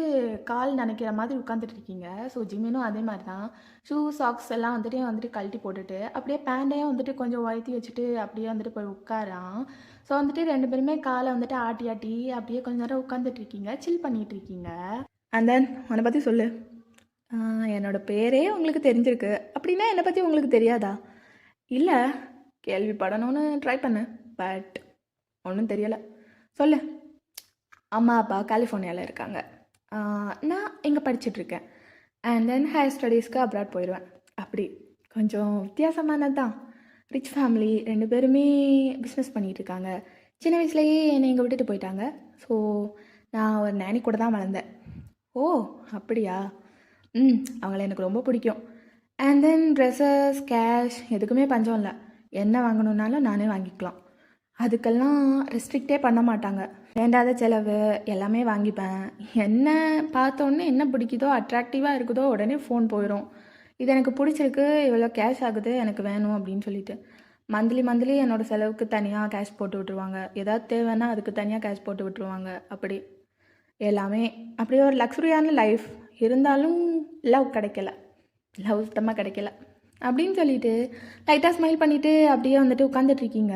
கால் நனைக்கிற மாதிரி உட்காந்துட்டு இருக்கீங்க. ஸோ ஜிமினும் அதே மாதிரி தான் ஷூ சாக்ஸ் எல்லாம் வந்துட்டு கழட்டி போட்டுட்டு அப்படியே பேண்டையும் வந்துட்டு கொஞ்சம் உயர்த்தி வச்சுட்டு அப்படியே வந்துட்டு போய் உட்காரான். ஸோ வந்துட்டு 2 பேருமே காலை வந்துட்டு ஆட்டி ஆட்டி அப்படியே கொஞ்ச நேரம் உட்காந்துட்டு இருக்கீங்க, சில் பண்ணிகிட்டு இருக்கீங்க. அண்ட் தென் உன்னை பற்றி சொல்லு. என்னோடய பேரே உங்களுக்கு தெரிஞ்சிருக்கு, அப்படின்னா என்னை பற்றி உங்களுக்கு தெரியாதா? இல்லை, கேள்விப்படணும்னு ட்ரை பண்ணேன், பட் ஒன்றும் தெரியலை. சொல்லு. அம்மா அப்பா கலிஃபோர்னியாவில் இருக்காங்க. நான் இங்கே படிச்சுட்ருக்கேன். அண்ட் தென் ஹையர் ஸ்டடீஸ்க்கு அப்ராட் போயிடுவேன். அப்படி கொஞ்சம் வித்தியாசமானது தான். ரிச் ஃபேமிலி, 2 பேருமே பிஸ்னஸ் பண்ணிகிட்ருக்காங்க. சின்ன வயசுலேயே என்னை இங்கே விட்டுட்டு போயிட்டாங்க. ஸோ நான் ஒரு நேனி கூட தான் வளர்ந்தேன். ஓ அப்படியா? அவங்கள எனக்கு ரொம்ப பிடிக்கும். அண்ட் தென் ட்ரெஸ்ஸஸ், கேஷ் எதுக்குமே பஞ்சம் இல்லை. என்ன வாங்கணுன்னாலும் நானே வாங்கிக்கலாம். அதுக்கெல்லாம் ரெஸ்ட்ரிக்டே பண்ண மாட்டாங்க. வேண்டாத செலவு எல்லாமே வாங்கிப்பேன். என்ன பார்த்தோன்னே என்ன பிடிக்குதோ, அட்ராக்டிவாக இருக்குதோ உடனே ஃபோன் போயிடும். இது எனக்கு பிடிச்சிருக்கு, இவ்வளோ கேஷ் ஆகுது, எனக்கு வேணும் அப்படின்னு சொல்லிட்டு மந்த்லி என்னோடய செலவுக்கு தனியாக கேஷ் போட்டு விட்ருவாங்க. ஏதாவது தேவைன்னா அதுக்கு தனியாக கேஷ் போட்டு விட்ருவாங்க. அப்படி எல்லாமே அப்படியே ஒரு லக்ஸுரியான லைஃப். இருந்தாலும் லவ் கிடைக்கல, லவ் சுத்தமாக கிடைக்கல அப்படின்னு சொல்லிட்டு லைட்டாக ஸ்மைல் பண்ணிவிட்டு அப்படியே வந்துட்டு உட்காந்துட்ருக்கீங்க.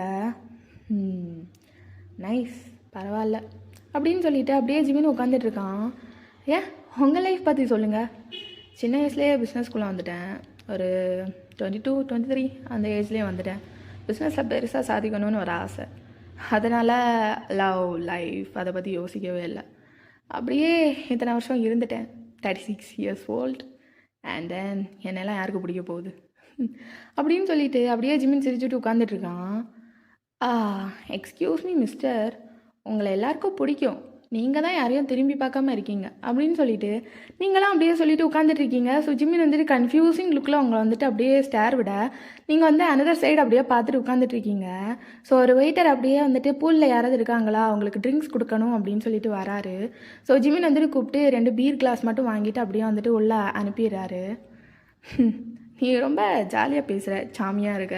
நைஸ், பரவாயில்ல அப்படின்னு சொல்லிட்டு அப்படியே ஜிமின் உட்காந்துட்ருக்கான். ஏன் உங்கள் லைஃப் பற்றி சொல்லுங்கள். சின்ன வயசுலேயே பிஸ்னஸ்குள்ளே வந்துட்டேன். ஒரு 22, 23 அந்த ஏஜ்லேயே வந்துட்டேன். பிஸ்னஸில் பெருசாக சாதிக்கணும்னு ஒரு ஆசை. அதனால் லவ், லைஃப் அதை பற்றி யோசிக்கவே இல்லை. அப்படியே இத்தனை வருஷம் இருந்துட்டேன். 36 years old. அண்ட் தென் என்னெல்லாம் யாருக்கு பிடிக்க போகுது அப்படின்னு சொல்லிட்டு அப்படியே ஜிமின் சிரிச்சுட்டு உட்காந்துட்ருக்கான். எக்ஸ்கியூஸ் மீ மிஸ்டர், உங்களை எல்லாருக்கும் பிடிக்கும், நீங்கள் தான் யாரையும் திரும்பி பார்க்காம இருக்கீங்க அப்படின்னு சொல்லிட்டு நீங்களாம் அப்படியே சொல்லிட்டு உட்காந்துட்ருக்கீங்க. ஸோ ஜிமின் வந்துட்டு கன்ஃபியூசிங் லுக்கில் உங்களை வந்துட்டு அப்படியே ஸ்டேர் விட நீங்கள் வந்து அனதர் சைடு அப்படியே பார்த்துட்டு உட்காந்துட்ருக்கீங்க. ஸோ ஒரு வெயிட்டர் அப்படியே வந்துட்டு பூலில் யாராவது இருக்காங்களா, அவங்களுக்கு ட்ரிங்க்ஸ் கொடுக்கணும் அப்படின்னு சொல்லிட்டு வராரு. ஸோ ஜிமின் வந்துட்டு கூப்பிட்டு 2 பீர் கிளாஸ் மட்டும் வாங்கிட்டு அப்படியே வந்துட்டு உள்ளே அனுப்பிடுறாரு. நீ ரொம்ப ஜாலியாக பேசுகிற, சாமியாக இருக்க.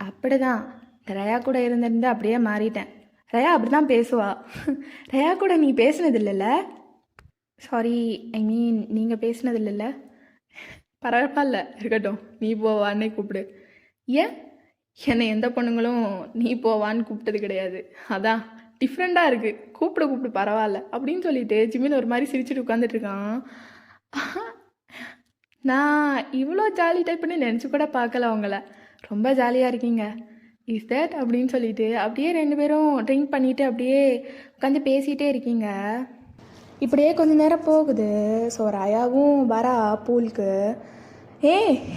அப்படி தான் ரயா கூட இருந்திருந்து அப்படியே மாறிட்டேன். ரயா அப்படி தான் பேசுவா. ரயா கூட நீ பேசுனது இல்லைல்ல? சாரி, ஐ மீன் நீங்கள் பேசுனது இல்லைல்ல? பரவாயில்ல, இருக்கட்டும், நீ போவான்னே கூப்பிடு. ஏன் என்னை எந்த பொண்ணுங்களும் நீ போவான்னு கூப்பிட்டது கிடையாது. அதான் டிஃப்ரெண்ட்டாக இருக்குது, கூப்பிடு பரவாயில்ல அப்படின்னு சொல்லிட்டு ஜிமின் ஒரு மாதிரி சிரிச்சுட்டு உட்காந்துட்ருக்கான். நான் இவ்வளோ ஜாலி டைப்புன்னு நினச்சி கூட பார்க்கல உங்களை. ரொம்ப ஜாலியாக இருக்கீங்க. இஸ் தட் அப்படின்னு சொல்லிட்டு அப்படியே 2 பேரும் ட்ரிங்க் பண்ணிவிட்டு அப்படியே உட்காந்து பேசிகிட்டே இருக்கீங்க. இப்படியே கொஞ்ச நேரம் போகுது. ஸோ ரயாவும் வரா பூலுக்கு.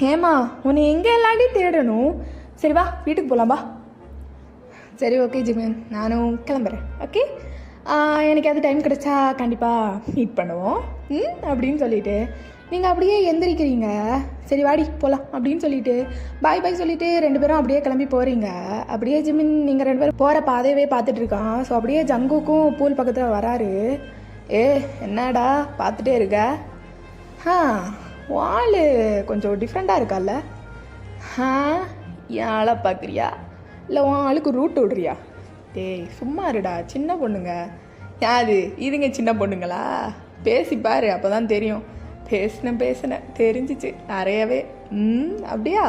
ஹேமா, உன்னை எங்கே எல்லாத்தையும் தேடணும். சரி வா, வீட்டுக்கு போகலாம் வா. சரி ஓகே ஜிமின், நானும் கிளம்புறேன். ஓகே, எனக்கு அது டைம் கிடச்சா கண்டிப்பாக மீட் பண்ணுவோம் அப்படின்னு சொல்லிட்டு நீங்கள் அப்படியே எந்திரிக்கிறீங்க. சரி வாடி போகலாம் அப்படின்னு சொல்லிட்டு பாய் சொல்லிவிட்டு 2 பேரும் அப்படியே கிளம்பி போகிறீங்க. அப்படியே ஜிமின் நீங்கள் 2 பேரும் போகிற பாதையவே பார்த்துட்ருக்கான். ஸோ அப்படியே ஜங்குக்கும் பூல் பக்கத்தில் வராரு. என்னடா பார்த்துட்டே இருக்க? வாள் கொஞ்சம் டிஃப்ரெண்ட்டாக இருக்கால்ல? என் ஆளை பார்க்குறியா இல்லை உன் ஆளுக்கு ரூட் விடுறியா? சும்மா இருடா, சின்ன பொண்ணுங்க. யாரு இதுங்க சின்ன பொண்ணுங்களா? பேசிப்பாரு, அப்போ தான் தெரியும். பேசினேன் தெரிஞ்சிச்சு நிறையவே. அப்படியா?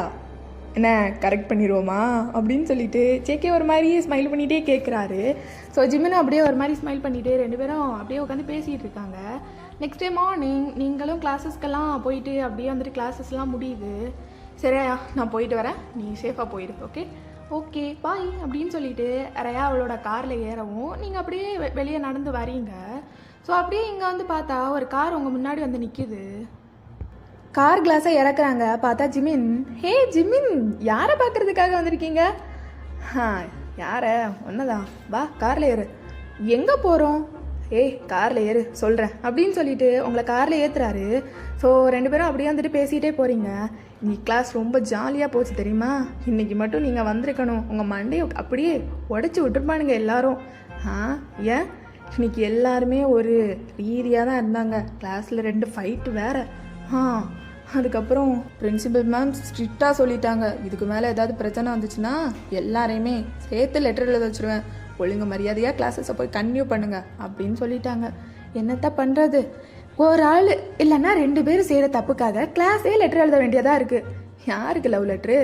என்ன கரெக்ட் பண்ணிடுவோமா அப்படின்னு சொல்லிட்டு ஜேகே ஒரு மாதிரி ஸ்மைல் பண்ணிகிட்டே கேட்குறாரு. ஸோ ஜிமினும் அப்படியே ஒரு மாதிரி ஸ்மைல் பண்ணிவிட்டு 2 பேரும் அப்படியே உட்காந்து பேசிகிட்டு இருக்காங்க. நெக்ஸ்ட் டே மார்னிங் நீங்களும் கிளாஸஸ்க்கெல்லாம் போயிட்டு அப்படியே வந்துட்டு கிளாஸஸ்லாம் முடியுது. சரியா, நான் போயிட்டு வரேன், நீ சேஃபாக போயிடு. ஓகே பாய் அப்படின்னு சொல்லிட்டு ரயா அவளோட காரில் ஏறவும் நீங்கள் அப்படியே வெளியே நடந்து வரீங்க. ஸோ அப்படியே இங்கே வந்து பார்த்தா ஒரு கார் உங்கள் முன்னாடி வந்து நிற்கிது. கார் கிளாஸை இறக்குறாங்க. பார்த்தா ஜிமின். ஹே ஜிமின், யாரை பார்க்குறதுக்காக வந்திருக்கீங்க? யாரை? ஒன்னதான், வா காரில் ஏறு. எங்கே போகிறோம்? காரில் ஏறு சொல்கிறேன் அப்படின்னு சொல்லிட்டு உங்களை காரில் ஏற்றுறாரு. ஸோ 2 பேரும் அப்படியே வந்துட்டு பேசிகிட்டே போகிறீங்க. இன்னைக்கு கிளாஸ் ரொம்ப ஜாலியாக போச்சு தெரியுமா? இன்றைக்கி மட்டும் நீங்கள் வந்திருக்கணும், உங்கள் மண்டையை அப்படியே உடச்சி விட்டுருப்பானுங்க எல்லாரும். ஏன்? இன்னைக்கு எல்லாருமே ஒரு ரீதியாக தான் இருந்தாங்க. கிளாஸில் 2 ஃபைட்டு வேறு. அதுக்கப்புறம் பிரின்சிபல் மேம் ஸ்ட்ரிக்டாக சொல்லிட்டாங்க, இதுக்கு மேலே ஏதாவது பிரச்சனை வந்துச்சுன்னா எல்லாரையுமே சேர்த்து லெட்டர் எழுத வச்சுருவேன், ஒழுங்கு மரியாதையாக கிளாஸஸை போய் கன்டினியூ பண்ணுங்க அப்படின்னு சொல்லிட்டாங்க. என்னத்த பண்ணுறது, ஒரு ஆள் இல்லைன்னா 2 பேர் செய்கிற தப்புக்காக கிளாஸே லெட்டர் எழுத வேண்டியதாக இருக்குது. யாருக்கு லவ் லெட்ரு?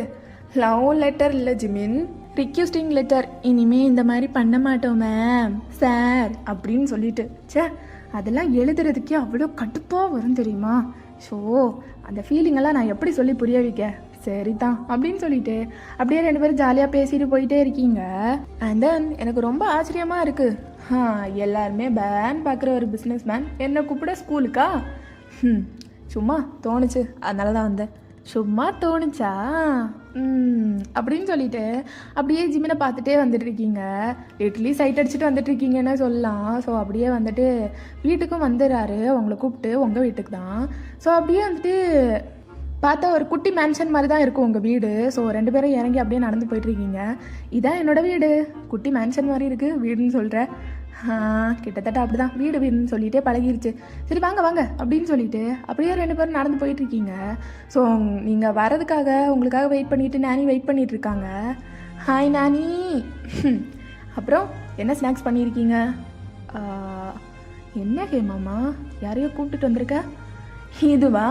லவ் லெட்டர் இல்லை ஜிமின், ரிக்வெஸ்டிங் லெட்டர். இனிமேல் இந்த மாதிரி பண்ண மாட்டோம் மேம் சார் அப்படின்னு சொல்லிட்டு. அதெல்லாம் எழுதுறதுக்கே அவ்வளோ கடுப்பாக வரும் தெரியுமா? ஸோ அந்த ஃபீலிங்கெல்லாம் நான் எப்படி சொல்லி புரிய வைக்க? சரி தான் அப்படின்னு சொல்லிட்டு அப்படியே 2 பேரும் ஜாலியாக பேசிட்டு போயிட்டே இருக்கீங்க. அண்ட் தென் எனக்கு ரொம்ப ஆச்சரியமாக இருக்குது, எல்லாருமே பேன் பார்க்குற ஒரு பிஸ்னஸ் மேன் என்னை கூப்பிட ஸ்கூலுக்கா? சும்மா தோணுச்சு, அதனால தான் வந்தேன். சும்மா தோணுச்சா? அப்படின்னு சொல்லிட்டு அப்படியே ஜிமினை பார்த்துட்டே வந்துட்டு இருக்கீங்க. லிட்லி சைட் அடிச்சுட்டு வந்துட்டு இருக்கீங்கன்னு சொல்லலாம். ஸோ அப்படியே வந்துட்டு வீட்டுக்கும் வந்துடுறாரு உங்களை கூப்பிட்டு, உங்கள் வீட்டுக்கு தான். ஸோ அப்படியே வந்துட்டு பார்த்தா ஒரு குட்டி மேன்ஷன் மாதிரி தான் இருக்கும் உங்கள் வீடு. ஸோ 2 பேரும் இறங்கி அப்படியே நடந்து போயிட்டுருக்கீங்க. இதான் என்னோடய வீடு, குட்டி மேன்ஷன் மாதிரி இருக்குது வீடுன்னு சொல்கிறேன். கிட்டத்தட்ட அப்படி தான், வீடுன்னு சொல்லிகிட்டே பழகிருச்சு. சரி வாங்க வாங்க அப்படின்னு சொல்லிட்டு அப்படியே 2 பேரும் நடந்து போயிட்டுருக்கீங்க. ஸோ நீங்கள் வரதுக்காக உங்களுக்காக வெயிட் பண்ணிவிட்டு நானி வெயிட் பண்ணிகிட்ருக்காங்க. ஹாய் நானி. அப்புறம் என்ன ஸ்நாக்ஸ் பண்ணியிருக்கீங்க? என்ன ஹேமாமா, யாரையோ கூப்பிட்டுட்டு வந்திருக்க? இதுவா,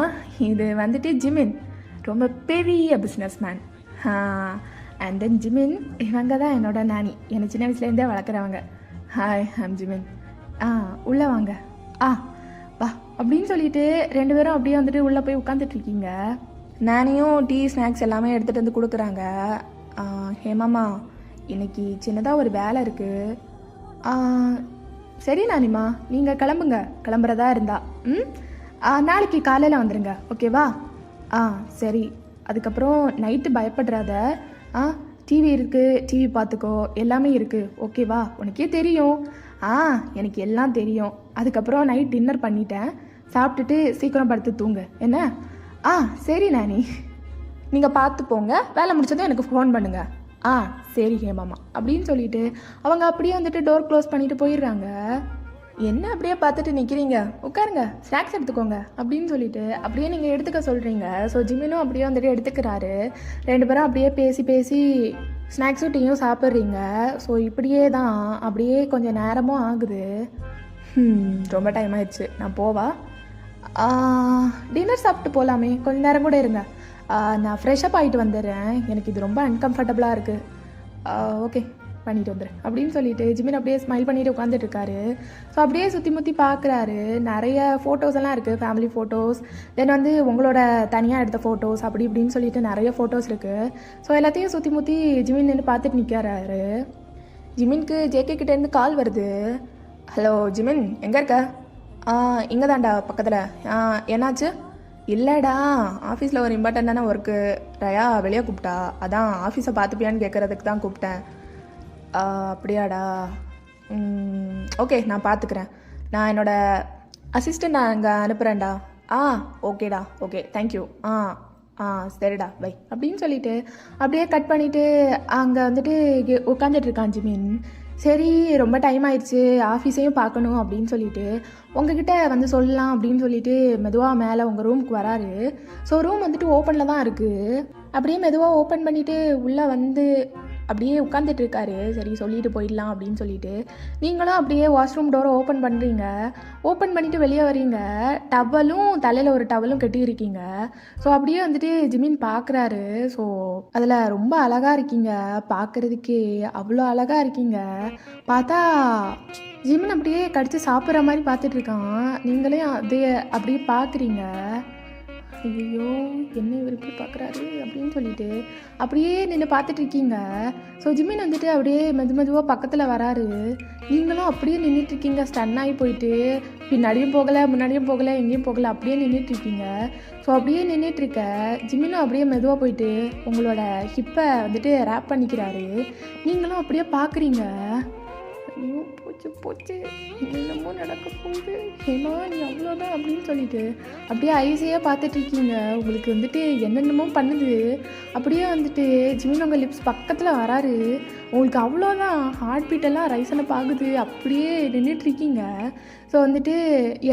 இது வந்துட்டு ஜிமின், ரொம்ப பெரிய business man. And then Jimin, இவங்க தான் என்னோட நானி, என்னை சின்ன வயசுலேருந்தே வளர்க்குறவங்க. Hi I'm Jimin. உள்ளே வாங்க. வா அப்படின்னு சொல்லிட்டு 2 பேரும் அப்படியே வந்துட்டு உள்ளே போய் உட்காந்துட்ருக்கீங்க. நானியும் டீ ஸ்நாக்ஸ் எல்லாமே எடுத்துகிட்டு வந்து கொடுக்குறாங்க. ஹேமாமா, இன்னைக்கு சின்னதாக ஒரு வேலை இருக்குது. சரி நானிம்மா, நீங்கள் கிளம்புறதா இருந்தா நாளைக்கு காலையில் வந்துடுங்க, ஓகேவா? சரி. அதுக்கப்புறம் நைட்டு பயப்படுறாத. டிவி இருக்குது, டிவி பார்த்துக்கோ, எல்லாமே இருக்குது, ஓகேவா? உனக்கே தெரியும். எனக்கு எல்லாம் தெரியும். அதுக்கப்புறம் நைட் டின்னர் பண்ணிட்டேன், சாப்பிட்டுட்டு சீக்கிரம் படுத்து தூங்க என்ன? சரி நானி, நீங்கள் பார்த்து போங்க, வேலை முடிச்சதும் எனக்கு ஃபோன் பண்ணுங்கள். சரி ஹேமாமா அப்படின்னு சொல்லிட்டு அவங்க அப்படியே வந்துட்டு டோர் க்ளோஸ் பண்ணிட்டு போயிடுறாங்க. என்ன அப்படியே பார்த்துட்டு நிற்கிறீங்க, உட்காருங்க, ஸ்நாக்ஸ் எடுத்துக்கோங்க அப்படின்னு சொல்லிட்டு அப்படியே நீங்கள் எடுத்துக்க சொல்கிறீங்க. ஸோ ஜிமினும் அப்படியே வந்துட்டு எடுத்துக்கிறாரு. 2 பேரும் அப்படியே பேசி ஸ்நாக்ஸும் டீயும் சாப்பிட்றீங்க. ஸோ இப்படியே தான் அப்படியே கொஞ்சம் நேரமும் ஆகுது. ரொம்ப டைம் ஆயிடுச்சு, நான் போவா? டின்னர் சாப்பிட்டு போகலாமே, கொஞ்சம் நேரம் கூட இருங்க. நான் ஃப்ரெஷ்அப் ஆகிட்டு வந்துடுறேன், எனக்கு இது ரொம்ப அன்கம்ஃபர்டபுளாக இருக்குது. ஓகே பண்ணிட்டு வந்துடுறேன் அப்படின்னு சொல்லிட்டு ஜிமின் அப்படியே ஸ்மைல் பண்ணிட்டு உட்காந்துட்ருக்காரு. ஸோ அப்படியே சுற்றி முற்றி பார்க்குறாரு. நிறைய ஃபோட்டோஸ் எல்லாம் இருக்குது, ஃபேமிலி ஃபோட்டோஸ், தென் வந்து உங்களோட தனியாக எடுத்த ஃபோட்டோஸ், அப்படி இப்படின்னு சொல்லிட்டு நிறைய ஃபோட்டோஸ் இருக்குது. ஸோ எல்லாத்தையும் சுற்றி முற்றி ஜிமின் நின்று பார்த்துட்டு நிற்கிறாரு. ஜிமின்க்கு ஜேகே கிட்டேருந்து கால் வருது. ஹலோ ஜிமின், எங்கே இருக்க? இங்கே தான்டா பக்கத்தில். என்னாச்சு? இல்லைடா, ஆஃபீஸில் ஒரு இம்பார்ட்டண்ட்டான ஒர்க்கு, ரயா வெளியே கூப்பிட்டா, அதான் ஆஃபீஸை பார்த்துப்பியான்னு கேட்குறதுக்கு தான் கூப்பிட்டேன். அப்படியாடா, ஓகே நான் பார்த்துக்கிறேன், நான் என்னோடய அசிஸ்டண்ட் நான் அங்கே அனுப்புகிறேன்டா. ஓகேடா, ஓகே தேங்க்யூ. சரிடா பை அப்படின்னு சொல்லிட்டு அப்படியே கட் பண்ணிவிட்டு அங்கே வந்துட்டு உட்காந்துட்ருக்கான் ஜிமின். சரி ரொம்ப டைம் ஆயிடுச்சு, ஆஃபீஸையும் பார்க்கணும் அப்படின்னு சொல்லிட்டு உங்ககிட்ட வந்து சொல்லலாம் அப்படின்னு சொல்லிட்டு மெதுவாக மேலே உங்கள் ரூமுக்கு வராரு. ஸோ ரூம் வந்துட்டு ஓப்பனில் தான் இருக்குது. அப்படியே மெதுவாக ஓப்பன் பண்ணிவிட்டு உள்ளே வந்து அப்படியே உட்காந்துட்டு இருக்காரு. சரி சொல்லிட்டு போயிடலாம் அப்படின்னு சொல்லிட்டு நீங்களும் அப்படியே வாஷ்ரூம் டோரை ஓப்பன் பண்ணுறீங்க. ஓப்பன் பண்ணிவிட்டு வெளியே வரீங்க. டவலும் தலையில் ஒரு டவலும் கட்டியிருக்கீங்க. ஸோ அப்படியே வந்துட்டு ஜிமின் பார்க்குறாரு. ஸோ அதில் ரொம்ப அழகாக இருக்கீங்க, பார்க்குறதுக்கே அவ்வளோ அழகாக இருக்கீங்க. பார்த்தா ஜிமின் அப்படியே கடிச்சு சாப்பிட்ற மாதிரி பார்த்துட்ருக்கான். நீங்களே அதே அப்படியே பார்க்குறீங்க. ஐயோ என்ன இவர் இப்படி பார்க்குறாரு அப்படின்னு சொல்லிட்டு அப்படியே நின்று பார்த்துட்ருக்கீங்க. ஸோ ஜிமின் வந்துட்டு அப்படியே மெதுவாக பக்கத்தில் வராரு. நீங்களும் அப்படியே நின்றுட்டுருக்கீங்க, ஸ்டன் ஆகி போயிட்டு. பின்னாடியும் போகலை, முன்னாடியும் போகலை, எங்கேயும் போகலை, அப்படியே நின்றுட்டுருக்கீங்க. ஸோ அப்படியே நின்றுட்டுருக்க ஜிமினும் அப்படியே மெதுவாக போயிட்டு உங்களோட ஹிப்பை வந்துட்டு ரேப் பண்ணிக்கிறாரு. நீங்களும் அப்படியே பார்க்குறீங்க. ஐயோ போச்சு என்னமோ நடக்க போகுது, ஏமா நீ அவ்வளோதான் அப்படின்னு சொல்லிட்டு அப்படியே ஐஸையாக பார்த்துட்ருக்கீங்க. உங்களுக்கு வந்துட்டு என்னென்னமோ பண்ணுது. அப்படியே வந்துட்டு ஜிமின் உங்கள் லிப்ஸ் பக்கத்தில் வராரு. உங்களுக்கு அவ்வளோதான், ஹார்ட் பீட்டெல்லாம் ரைஸில் பாகுது. அப்படியே நின்றுட்டுருக்கீங்க. ஸோ வந்துட்டு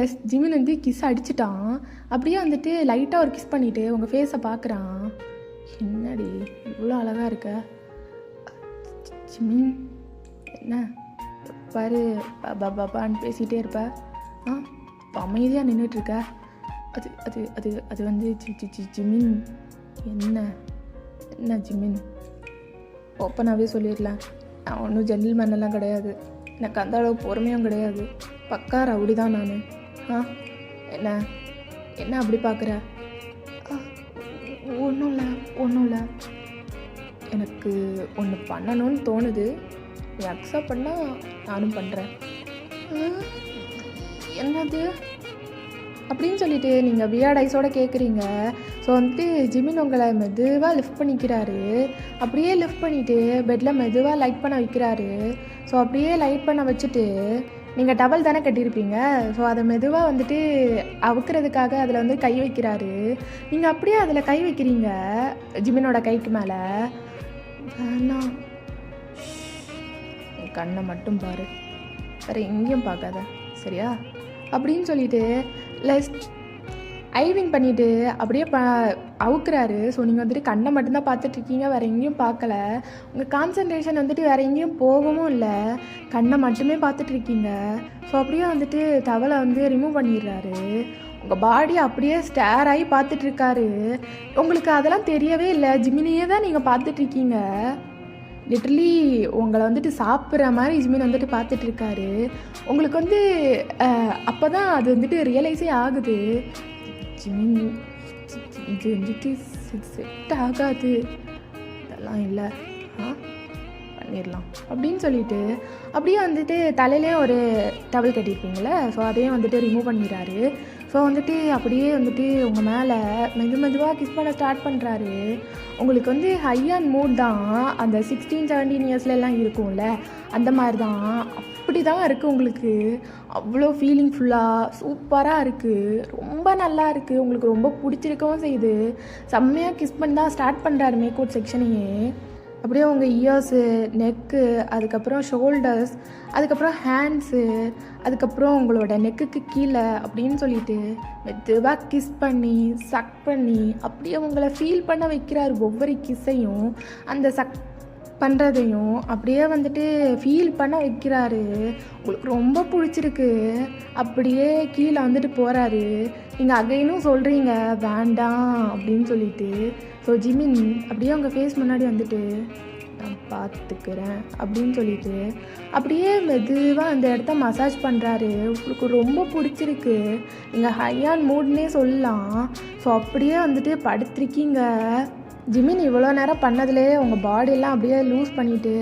எஸ் ஜிமின் வந்து கிஸ் அடிச்சிட்டான். அப்படியே வந்துட்டு லைட்டாக ஒரு கிஸ் பண்ணிவிட்டு உங்கள் ஃபேஸை பார்க்குறான். என்னடி இவ்வளோ அழகாக இருக்க ஜிமின், என்ன பாரு பாபான்னு பேசிகிட்டே இருப்ப, அமைதியாக நின்றுட்டுருக்க. அது அது அது அது வந்து ஜிமின், என்ன ஜிமின், ஓப்பனாகவே சொல்லிடலாம். நான் ஒன்றும் ஜென்டில்மேனெல்லாம் கிடையாது, எனக்கு அந்த அளவு பொறுமையும் கிடையாது, பக்கா ரவுடி தான் நான். என்ன அப்படி பார்க்குற? ஒன்றும் இல்லை, எனக்கு ஒன்று பண்ணணும்னு தோணுது, நீ அக்செப்ட் பண்ணால் நானும் பண்ணுறேன். என்னது அப்படின்னு சொல்லிட்டு நீங்கள் வியர்ட் ஐஸோடு கேட்குறீங்க. ஸோ வந்துட்டு ஜிமின் உங்களை மெதுவாக லிஃப்ட் பண்ணிக்கிறாரு. அப்படியே லிஃப்ட் பண்ணிவிட்டு பெட்டில் மெதுவாக லைட் பண்ண வைக்கிறாரு. ஸோ அப்படியே லைட் பண்ண வச்சுட்டு நீங்கள் டவல் தானே கட்டியிருப்பீங்க, ஸோ அதை மெதுவாக வந்துட்டு அவுக்கிறதுக்காக அதில் வந்து கை வைக்கிறாரு. நீங்கள் அப்படியே அதில் கை வைக்கிறீங்க ஜிமினோட கைக்கு மேலே. வேணாம், கண்ணை மட்டும் பாரு, வேறு எங்கேயும் பார்க்காத சரியா அப்படின்னு சொல்லிட்டு ஐவிங் பண்ணிவிட்டு அப்படியே அவுக்குறாரு. ஸோ நீங்கள் வந்துட்டு கண்ணை மட்டும்தான் பார்த்துட்ருக்கீங்க, வேறு எங்கேயும் பார்க்கல. உங்கள் கான்சன்ட்ரேஷன் வந்துட்டு வேறு எங்கேயும் போகவும் இல்லை, கண்ணை மட்டுமே பார்த்துட்ருக்கீங்க. ஸோ அப்படியே வந்துட்டு டவலை வந்து ரிமூவ் பண்ணிடுறாரு. உங்கள் பாடி அப்படியே ஸ்டேர் ஆகி பார்த்துட்ருக்காரு. உங்களுக்கு அதெல்லாம் தெரியவே இல்லை, ஜிமினியே தான் நீங்கள் பார்த்துட்ருக்கீங்க. லிட்ரலி உங்களை வந்துட்டு சாப்பிட்ற மாதிரி ஜிமின் வந்துட்டு பார்த்துட்ருக்காரு. உங்களுக்கு வந்து அப்போ தான் அது வந்துட்டு ரியலைஸே ஆகுது, ஜிமின் இது வந்துட்டு செட் ஆகாது, இதெல்லாம் இல்லை, பண்ணிடலாம் அப்படின்னு சொல்லிட்டு அப்படியே வந்துட்டு தலையிலே ஒரு டவல் கட்டியிருப்பீங்களே, ஸோ அதையும் வந்துட்டு ரிமூவ் பண்ணிடுறாரு. ஸோ வந்துட்டு அப்படியே வந்துட்டு உங்கள் மேலே மெதுவாக கிஸ் பண்ண ஸ்டார்ட் பண்ணுறாரு. உங்களுக்கு வந்து ஹை அண்ட் மூட் தான், அந்த 16-17 இயர்ஸ்லாம் இருக்கும்ல அந்த மாதிரி தான், அப்படி தான் இருக்குது உங்களுக்கு. அவ்வளோ ஃபீலிங்ஃபுல்லாக சூப்பராக இருக்குது, ரொம்ப நல்லா இருக்குது, உங்களுக்கு ரொம்ப பிடிச்சிருக்கவும் செய்யுது. செம்மையாக கிஸ் பண்ணி தான் ஸ்டார்ட் பண்ணுறாரு மேக் அவுட் செக்ஷனையே. அப்படியே உங்கள் இயர்ஸு, நெக்கு, அதுக்கப்புறம் ஷோல்டர்ஸ், அதுக்கப்புறம் ஹேண்ட்ஸு, அதுக்கப்புறம் உங்களோட நெக்குக்கு கீழே அப்படின்னு சொல்லிட்டு மெதுவாக கிஸ் பண்ணி சக் பண்ணி அப்படியே உங்களை ஃபீல் பண்ண வைக்கிறாரு. ஒவ்வொரு கிஸ்ஸையும் அந்த சக் பண்ணுறதையும் அப்படியே வந்துட்டு ஃபீல் பண்ண வைக்கிறாரு. உங்களுக்கு ரொம்ப பிடிச்சிருக்கு. அப்படியே கீழே வந்துட்டு போகிறாரு. நீங்கள் அகைனும் சொல்கிறீங்க வேண்டாம் அப்படின்னு சொல்லிட்டு. ஸோ ஜிமின் அப்படியே உங்கள் ஃபேஸ் முன்னாடி வந்துட்டு நான் பார்த்துக்கிறேன் அப்படின்னு சொல்லிட்டு அப்படியே மெதுவாக அந்த இடத்த மசாஜ் பண்ணுறாரு. உங்களுக்கு ரொம்ப பிடிச்சிருக்கு, நீங்கள் ஹை அண்ட் மூட்னே சொல்லலாம். ஸோ அப்படியே வந்துட்டு படுத்திருக்கீங்க. ஜிமின் இவ்வளோ நேரம் பண்ணதுலேயே உங்கள் பாடியெல்லாம் அப்படியே லூஸ் பண்ணிவிட்டு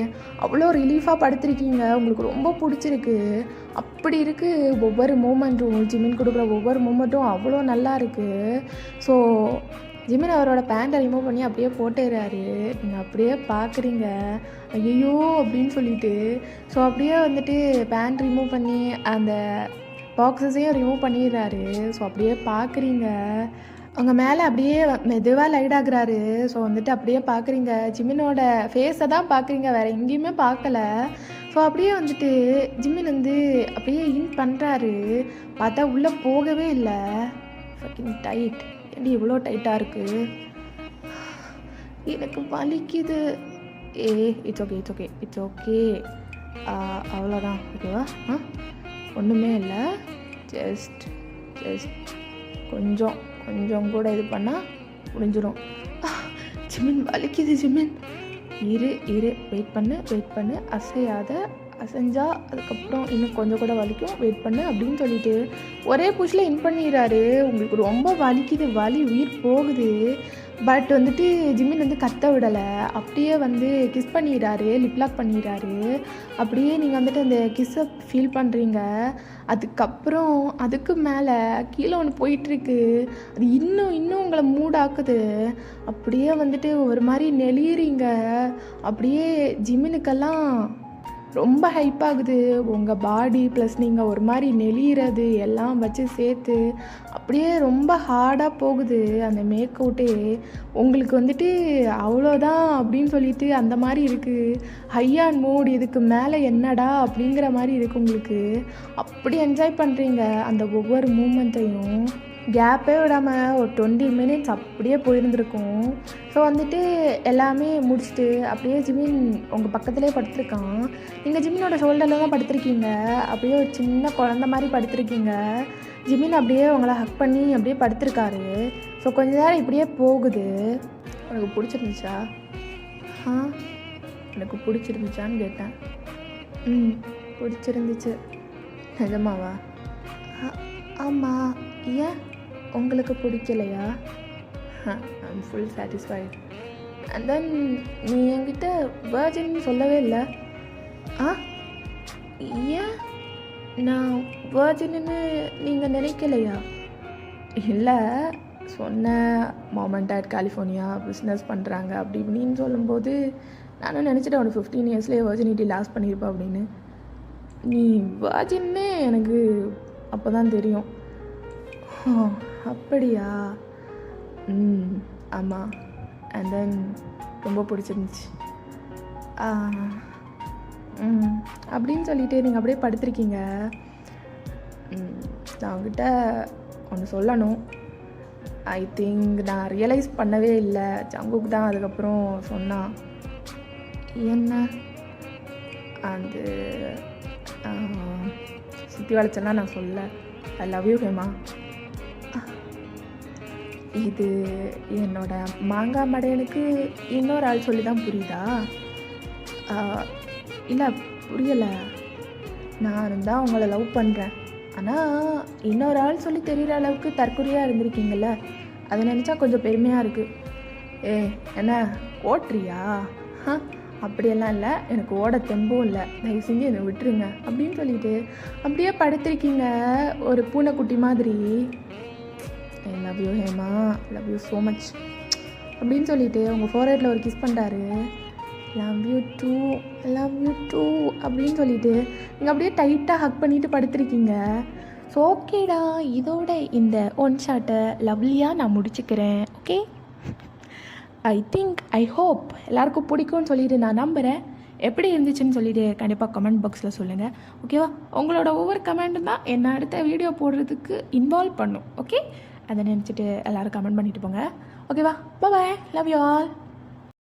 அவ்வளோ ரிலீஃபாக படுத்திருக்கீங்க. உங்களுக்கு ரொம்ப பிடிச்சிருக்கு. அப்படி இருக்குது ஒவ்வொரு மூமெண்ட்டும், ஜிமின் கொடுக்குற ஒவ்வொரு மூமெண்ட்டும் அவ்வளோ நல்லா இருக்குது. ஸோ ஜிமின் அவரோட பேண்ட்டை ரிமூவ் பண்ணி அப்படியே போட்டுறாரு. நீங்கள் அப்படியே பார்க்குறீங்க, ஐயோ அப்படின்னு சொல்லிட்டு. ஸோ அப்படியே வந்துட்டு பேண்ட் ரிமூவ் பண்ணி அந்த பாக்ஸஸையும் ரிமூவ் பண்ணிடுறாரு. ஸோ அப்படியே பார்க்குறீங்க, அவங்க மேலே அப்படியே மெதுவாக லைட் ஆகுறாரு. ஸோ வந்துட்டு அப்படியே பார்க்குறீங்க, ஜிமினோட ஃபேஸை தான் பார்க்குறீங்க, வேறு எங்கேயுமே பார்க்கல. ஸோ அப்படியே வந்துட்டு ஜிமின் வந்து அப்படியே இன் பண்ணுறாரு. பார்த்தா உள்ளே போகவே இல்லை. ஃபக்கிங் டைட், ஏன்டி இவ்வளோ டைட்டாக இருக்குது, எனக்கு வலிக்குது இட்ஸ் ஓகே அவ்வளோதான். ஓகேவா? ஒன்றுமே இல்லை. ஜஸ்ட் கொஞ்சம் கூட இது பண்ணால் முடிஞ்சிடும். ஜிமின் வலிக்குது. ஜிமின் இரு வெயிட் பண்ணு அசைஞ்சா அதுக்கப்புறம் இன்னும் கொஞ்சம் கூட வலிக்கும், வெயிட் பண்ணு அப்படின்னு சொல்லிட்டு ஒரே புஷில் இன் பண்ணிடுறாரு. உங்களுக்கு ரொம்ப வலிக்குது, வலி உயிர் போகுது. பட் வந்துட்டு ஜிமின் வந்து கத்த விடலை, அப்படியே வந்து கிஸ் பண்ணிடுறாரு, லிப்லாக் பண்ணிடுறாரு. அப்படியே நீங்கள் வந்துட்டு அந்த கிஸ்ஸை ஃபீல் பண்ணுறீங்க. அதுக்கப்புறம் அதுக்கு மேலே கீழே ஒன்று போயிட்டுருக்கு. அது இன்னும் உங்களை மூடாக்குது. அப்படியே வந்துட்டு ஒரு மாதிரி நெளியுறீங்க. அப்படியே ஜிமினுக்கெல்லாம் ரொம்ப ஹைப் ஆகுது. உங்கள் பாடி ப்ளஸ் நீங்கள் ஒரு மாதிரி நெளிகிறது எல்லாம் வச்சு சேர்த்து அப்படியே ரொம்ப ஹார்டாக போகுது அந்த மேக் அவுட்டே. உங்களுக்கு வந்துட்டு அவ்வளோதான் அப்படின்னு சொல்லிட்டு அந்த மாதிரி இருக்குது. ஹை ஆன் மூட், இதுக்கு மேலே என்னடா அப்படிங்கிற மாதிரி இருக்குது உங்களுக்கு. அப்படி என்ஜாய் பண்ணுறீங்க அந்த ஒவ்வொரு மூமெண்ட்டையும். கேப்பே விடாமல் ஒரு 20 minutes அப்படியே போயிருந்துருக்கும். ஸோ வந்துட்டு எல்லாமே முடிச்சுட்டு அப்படியே ஜிமின் உங்கள் பக்கத்துலேயே படுத்துருக்கான். நீங்கள் ஜிமினோட ஷோல்டரில் தான் படுத்துருக்கீங்க. அப்படியே ஒரு சின்ன குழந்த மாதிரி படுத்துருக்கீங்க. ஜிமின் அப்படியே உங்களை ஹக் பண்ணி அப்படியே படுத்துருக்காரு. ஸோ கொஞ்ச நேரம் இப்படியே போகுது. உனக்கு பிடிச்சிருந்துச்சா? எனக்கு பிடிச்சிருந்துச்சான்னு கேட்டேன். பிடிச்சிருந்துச்சு. நிஜமாவா? ஆமாம். ஏன் உங்களுக்கு பிடிக்கலையா? I'm full satisfied. And then நீ என்கிட்ட வேர்ஜின் சொல்லவே இல்லை. ஏன் நான் வேர்ஜின்னு நீங்கள் நினைக்கலையா? இல்லை, சொன்ன mom and dad California business பண்ணுறாங்க அப்படி இப்படின்னு சொல்லும்போது நானும் நினச்சிட்டேன் ஒரு 15 yearsலேயே வேர்ஜினிட்டி லாஸ் பண்ணியிருப்பா அப்படின்னு. நீ வேர்ஜின்னு எனக்கு அப்போ தான் தெரியும். அப்படியா? ஆமாம். அண்ட் தென் ரொம்ப பிடிச்சிருந்துச்சு அப்படின்னு சொல்லிட்டு நீங்கள் அப்படியே படுத்திருக்கீங்க. நான் உங்ககிட்ட ஒன்று சொல்லணும். ஐ திங்க் நான் ரியலைஸ் பண்ணவே இல்லை. ஜங்குக்கு தான் அதுக்கப்புறம் சொன்னான். என்ன? அந்த சுற்றி வளைச்செல்லாம் நான் சொல்ல. I love you Hema. இது என்னோட மாங்காய் மடையனுக்கு இன்னொரு ஆள் சொல்லி தான் புரியுதா? இல்லை, புரியலை. நான் தான் உங்களை லவ் பண்ணுறேன். ஆனால் இன்னொரு ஆள் சொல்லி தெரிகிற அளவுக்கு தற்கொலையாக இருந்திருக்கீங்கள, அதை நினச்சா கொஞ்சம் பெருமையாக இருக்குது. என்ன ஓட்டுறியா? அப்படியெல்லாம் இல்லை, எனக்கு ஓட தெம்பும் இல்லை, தயவு செஞ்சு என்னை விட்டுருங்க அப்படின்னு சொல்லிட்டு அப்படியே படுத்திருக்கீங்க ஒரு பூனைக்குட்டி மாதிரி. I love you Hema, love you so much அப்படின்னு சொல்லிட்டு உங்கள் ஃபோர்ஹெட்டில் ஒரு கிஸ் பண்ணுறாரு. லவ் யூ டூ அப்படின்னு சொல்லிட்டு நீங்கள் அப்படியே டைட்டாக ஹக் பண்ணிவிட்டு படுத்திருக்கீங்க. ஸோ ஓகேடா, இதோட இந்த ஒன் ஷாட்டை லவ்லியாக நான் முடிச்சுக்கிறேன். ஓகே, ஐ ஹோப் எல்லாருக்கும் பிடிக்கும்னு சொல்லிட்டு நான் நம்புகிறேன். எப்படி இருந்துச்சுன்னு சொல்லிட்டு கண்டிப்பாக கமெண்ட் பாக்ஸில் சொல்லுங்கள். ஓகேவா? உங்களோட ஒவ்வொரு கமெண்ட்டும் தான் என்னை அடுத்த வீடியோ போடுறதுக்கு இன்வால்வ் பண்ணும். ஓகே, அதை நினச்சிட்டு எல்லோரும் கமெண்ட் பண்ணிவிட்டு போங்க. ஓகேவா? பாய், லவ் யூ ஆல்.